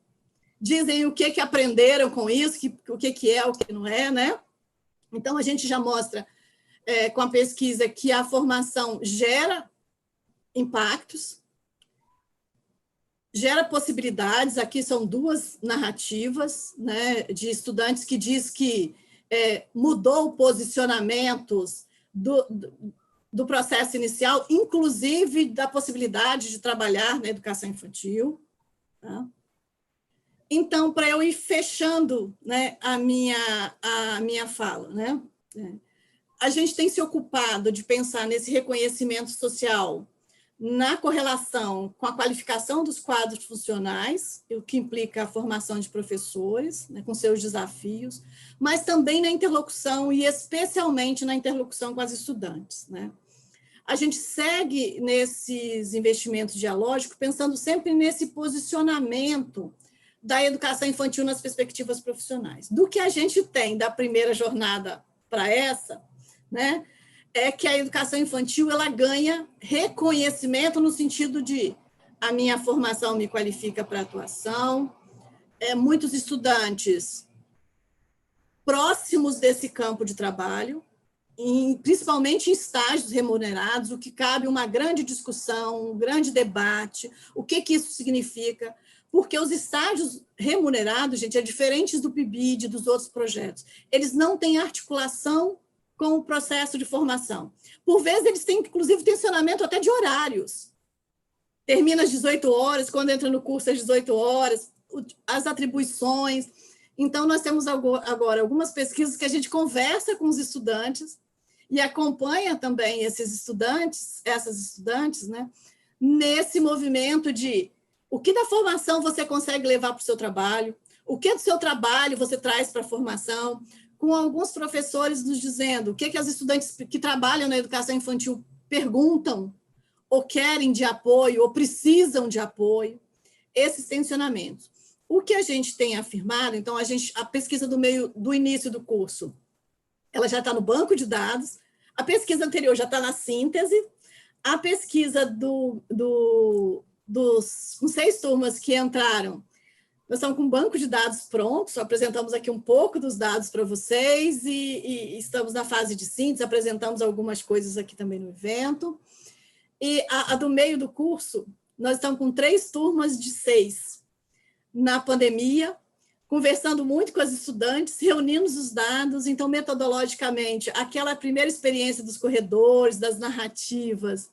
Speaker 4: dizem o que aprenderam com isso, o que é, o que não é, né? Então, a gente já mostra com a pesquisa que a formação gera impactos, gera possibilidades. Aqui são duas narrativas, né, de estudantes que diz que mudou posicionamentos do processo inicial, inclusive da possibilidade de trabalhar na educação infantil. Tá? Então, para eu ir fechando, né, a minha fala, né, a gente tem se ocupado de pensar nesse reconhecimento social na correlação com a qualificação dos quadros funcionais, o que implica a formação de professores, né, com seus desafios, mas também na interlocução, e especialmente na interlocução com as estudantes, né? A gente segue nesses investimentos dialógicos, pensando sempre nesse posicionamento da educação infantil nas perspectivas profissionais. Do que a gente tem da primeira jornada para essa, né, é que a educação infantil ela ganha reconhecimento no sentido de a minha formação me qualifica para atuação, muitos estudantes próximos desse campo de trabalho, principalmente em estágios remunerados, o que cabe uma grande discussão, um grande debate, o que isso significa, porque os estágios remunerados, gente, diferentes do PIBID, dos outros projetos, eles não têm articulação com o processo de formação. Por vezes, eles têm, inclusive, tensionamento até de horários. Termina às 18 horas, quando entra no curso às 18 horas, as atribuições. Então, nós temos agora algumas pesquisas que a gente conversa com os estudantes e acompanha também essas estudantes, né, nesse movimento de o que da formação você consegue levar para o seu trabalho, o que do seu trabalho você traz para a formação, com alguns professores nos dizendo o que as estudantes que trabalham na educação infantil perguntam, ou querem de apoio, ou precisam de apoio. esses tensionamentos. O que a gente tem afirmado, então, a pesquisa do início do curso, ela já está no banco de dados, a pesquisa anterior já está na síntese, a pesquisa com 6 turmas que entraram, nós estamos com um banco de dados pronto, só apresentamos aqui um pouco dos dados para vocês e estamos na fase de síntese, apresentamos algumas coisas aqui também no evento. E a do meio do curso, nós estamos com 3 turmas de 6 na pandemia, conversando muito com as estudantes, reunimos os dados, então, metodologicamente, aquela primeira experiência dos corredores, das narrativas,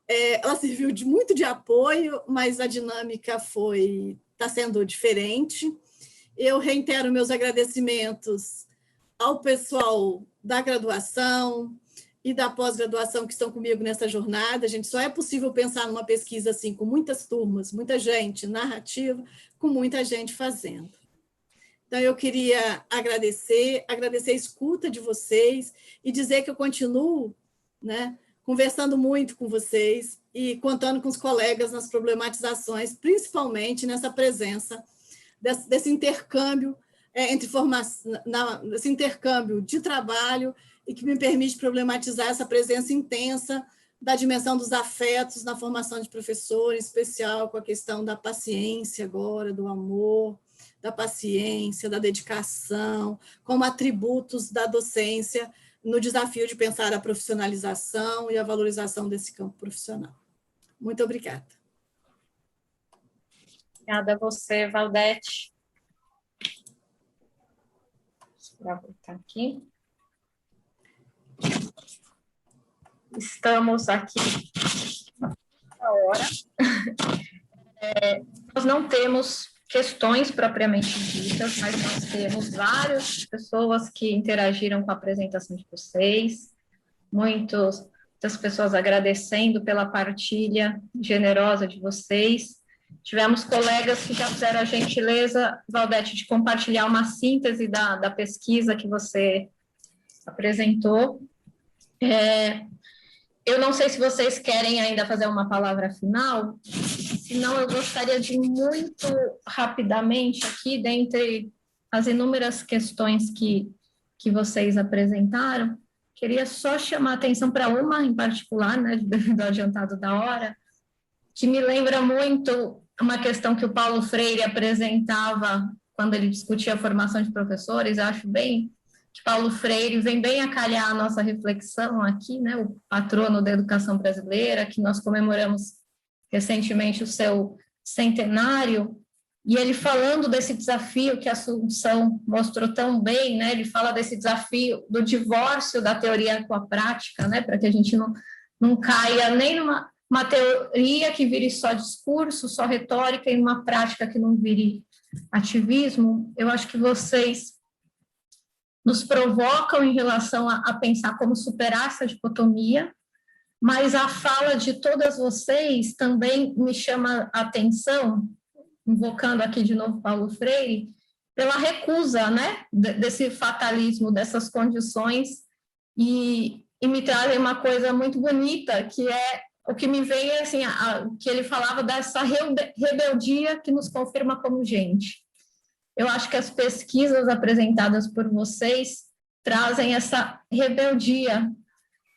Speaker 4: ela serviu muito de apoio, mas a dinâmica está sendo diferente. Eu reitero meus agradecimentos ao pessoal da graduação e da pós-graduação que estão comigo nessa jornada. A gente só é possível pensar numa pesquisa assim, com muitas turmas, muita gente, narrativa, com muita gente fazendo. Então, eu queria agradecer a escuta de vocês e dizer que eu continuo, né, conversando muito com vocês e contando com os colegas nas problematizações, principalmente nessa presença desse intercâmbio desse intercâmbio de trabalho e que me permite problematizar essa presença intensa da dimensão dos afetos na formação de professor, em especial com a questão da paciência agora, do amor, da paciência, da dedicação, como atributos da docência no desafio de pensar a profissionalização e a valorização desse campo profissional. Muito obrigada.
Speaker 1: Obrigada a você, Valdete. Vou voltar aqui. Estamos aqui na hora. Nós não temos questões propriamente ditas, mas nós temos várias pessoas que interagiram com a apresentação de vocês, muitas pessoas agradecendo pela partilha generosa de vocês. Tivemos colegas que já fizeram a gentileza, Valdete, de compartilhar uma síntese da pesquisa que você apresentou. Eu não sei se vocês querem ainda fazer uma palavra final, senão eu gostaria de muito rapidamente aqui, dentre as inúmeras questões que vocês apresentaram, queria só chamar a atenção para uma em particular, né, devido ao adiantado da hora, que me lembra muito uma questão que o Paulo Freire apresentava quando ele discutia a formação de professores. Eu acho bem que Paulo Freire vem bem a calhar a nossa reflexão aqui, né, o patrono da educação brasileira, que nós comemoramos recentemente o seu centenário, e ele falando desse desafio que a Assunção mostrou tão bem, né, ele fala desse desafio do divórcio da teoria com a prática, né, para que a gente não caia nem numa teoria que vire só discurso, só retórica, e uma prática que não vire ativismo. Eu acho que vocês nos provocam em relação a pensar como superar essa dicotomia, mas a fala de todas vocês também me chama a atenção, invocando aqui de novo Paulo Freire, pela recusa, né, desse fatalismo, dessas condições, e me trazem uma coisa muito bonita, que é o que me vem, assim, que ele falava dessa rebeldia que nos confirma como gente. Eu acho que as pesquisas apresentadas por vocês trazem essa rebeldia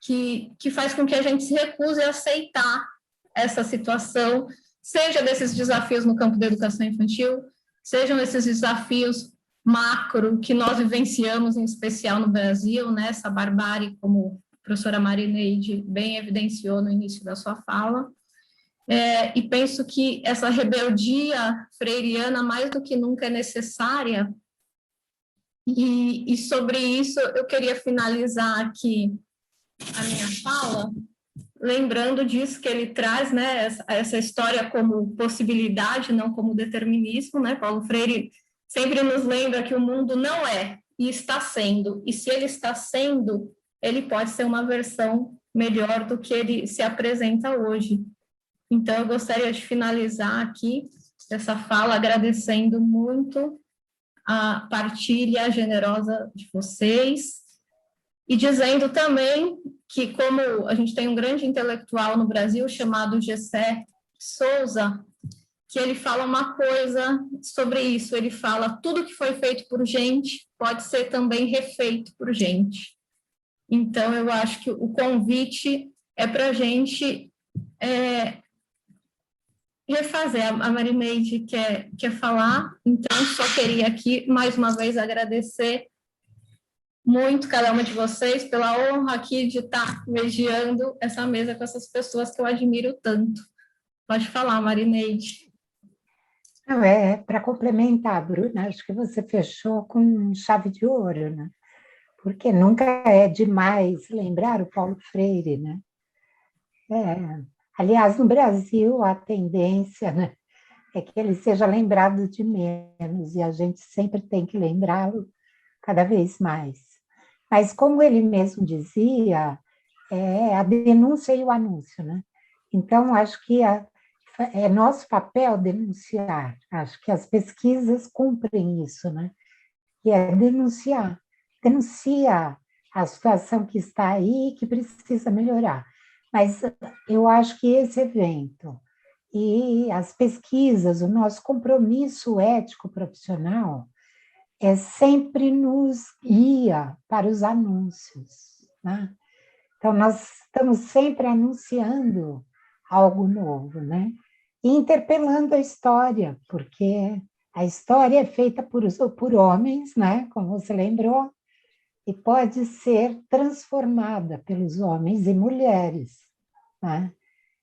Speaker 1: que faz com que a gente se recuse a aceitar essa situação, seja desses desafios no campo da educação infantil, sejam esses desafios macro que nós vivenciamos, em especial no Brasil, né, essa barbárie, como a professora Marineide bem evidenciou no início da sua fala, e penso que essa rebeldia freiriana, mais do que nunca, é necessária, e sobre isso eu queria finalizar aqui a minha fala, lembrando disso que ele traz, né, essa história como possibilidade, não como determinismo, né, Paulo Freire sempre nos lembra que o mundo não é, e está sendo, e se ele está sendo, ele pode ser uma versão melhor do que ele se apresenta hoje. Então, eu gostaria de finalizar aqui essa fala agradecendo muito a partilha generosa de vocês e dizendo também que, como a gente tem um grande intelectual no Brasil chamado Gessé Souza, que ele fala uma coisa sobre isso, ele fala: tudo que foi feito por gente pode ser também refeito por gente. Então, eu acho que o convite é para a gente refazer. A Marineide quer falar, então só queria aqui, mais uma vez, agradecer muito cada uma de vocês pela honra aqui de estar mediando essa mesa com essas pessoas que eu admiro tanto. Pode falar, Marineide.
Speaker 2: Não, para complementar, Bruna, acho que você fechou com chave de ouro, né? Porque nunca é demais lembrar o Paulo Freire, né? Aliás, no Brasil, a tendência, né, é que ele seja lembrado de menos, e a gente sempre tem que lembrá-lo cada vez mais. Mas, como ele mesmo dizia, a denúncia e o anúncio, né? Então, acho que é nosso papel denunciar. Acho que as pesquisas cumprem isso, né? Que é denunciar. Denuncia a situação que está aí e que precisa melhorar. Mas eu acho que esse evento e as pesquisas, o nosso compromisso ético profissional sempre nos guia para os anúncios, né? Então, nós estamos sempre anunciando algo novo, né? E interpelando a história, porque a história é feita por homens, né? Como você lembrou, e pode ser transformada pelos homens e mulheres, né?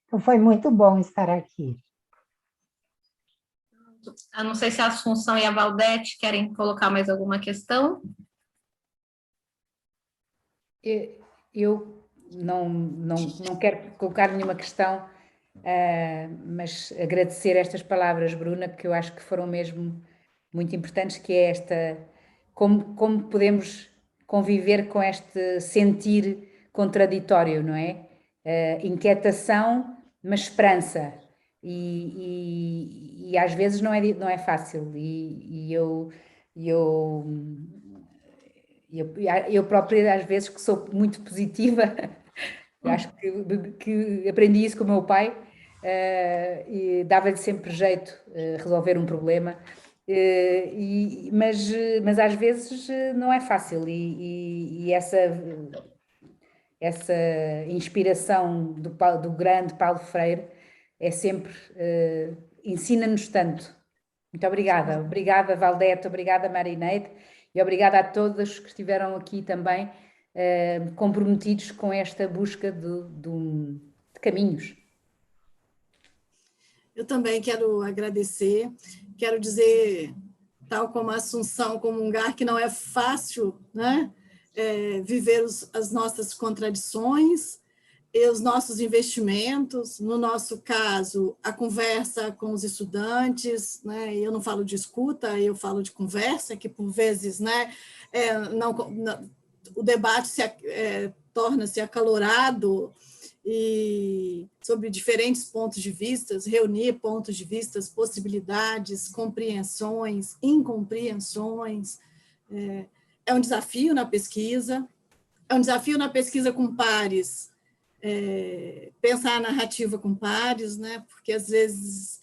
Speaker 2: Então, foi muito bom estar aqui.
Speaker 1: Eu não sei se a Assunção e a Valdete querem colocar mais alguma questão.
Speaker 3: Eu não quero colocar nenhuma questão, mas agradecer estas palavras, Bruna, que eu acho que foram mesmo muito importantes, que é como podemos conviver com este sentir contraditório, não é? Inquietação, mas esperança. E às vezes não é fácil. Eu própria, às vezes, que sou muito positiva, acho que aprendi isso com o meu pai, e dava-lhe sempre jeito resolver um problema, mas às vezes não é fácil, e essa inspiração do grande Paulo Freire é sempre, ensina-nos tanto. Muito obrigada. Obrigada, Valdete, obrigada, Marineide, e obrigada a todos que estiveram aqui também comprometidos com esta busca de caminhos.
Speaker 4: Eu também quero agradecer, quero dizer, tal como a Assunção, comungar que não é fácil, né? Viver as nossas contradições e os nossos investimentos, no nosso caso, a conversa com os estudantes, né? Eu não falo de escuta, eu falo de conversa, que por vezes, né, o debate torna-se acalorado, e sobre diferentes pontos de vista, reunir pontos de vista, possibilidades, compreensões, incompreensões. É um desafio na pesquisa, com pares, pensar a narrativa com pares, né? Porque às vezes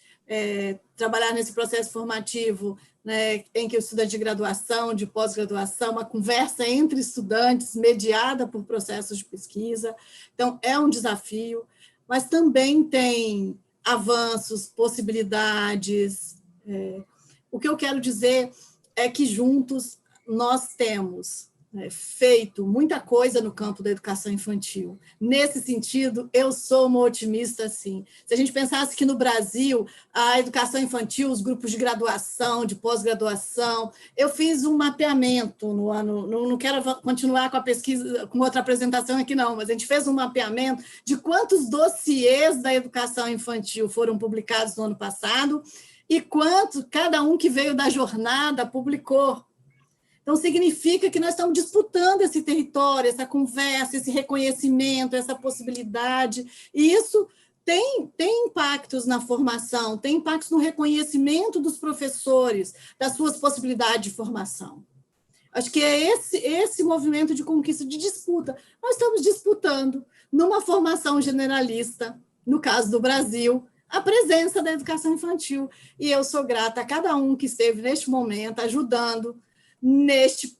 Speaker 4: trabalhar nesse processo formativo, né, em que o estudante de graduação, de pós-graduação, uma conversa entre estudantes mediada por processos de pesquisa. Então, é um desafio, mas também tem avanços, possibilidades. O que eu quero dizer é que juntos nós temos feito muita coisa no campo da educação infantil. Nesse sentido, eu sou uma otimista, sim. Se a gente pensasse que no Brasil, a educação infantil, os grupos de graduação, de pós-graduação, eu fiz um mapeamento no ano, não quero continuar com a pesquisa, com outra apresentação aqui não, mas a gente fez um mapeamento de quantos dossiês da educação infantil foram publicados no ano passado e quanto cada um que veio da jornada publicou. Então, significa que nós estamos disputando esse território, essa conversa, esse reconhecimento, essa possibilidade, e isso tem impactos na formação, tem impactos no reconhecimento dos professores, das suas possibilidades de formação. Acho que é esse movimento de conquista, de disputa. Nós estamos disputando numa formação generalista, no caso do Brasil, a presença da educação infantil. E eu sou grata a cada um que esteve neste momento, ajudando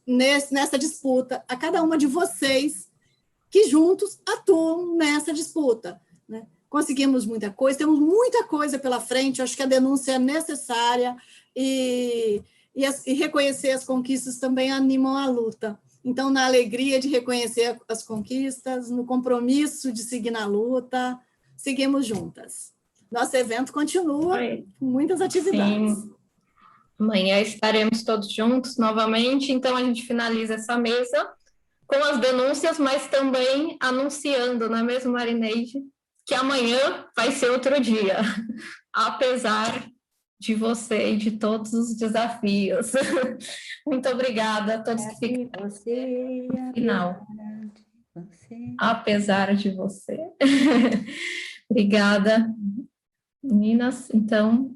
Speaker 4: nessa disputa, a cada uma de vocês que juntos atuam nessa disputa, né? Conseguimos muita coisa, temos muita coisa pela frente, acho que a denúncia é necessária e reconhecer as conquistas também animam a luta. Então, na alegria de reconhecer as conquistas, no compromisso de seguir na luta, seguimos juntas. Nosso evento continua com muitas atividades.
Speaker 1: Sim. Amanhã estaremos todos juntos novamente, então a gente finaliza essa mesa com as denúncias, mas também anunciando, não é mesmo, Marineide, que amanhã vai ser outro dia, apesar de você e de todos os desafios. Muito obrigada a todos que ficaram no final. Apesar de você. Obrigada, meninas. Então...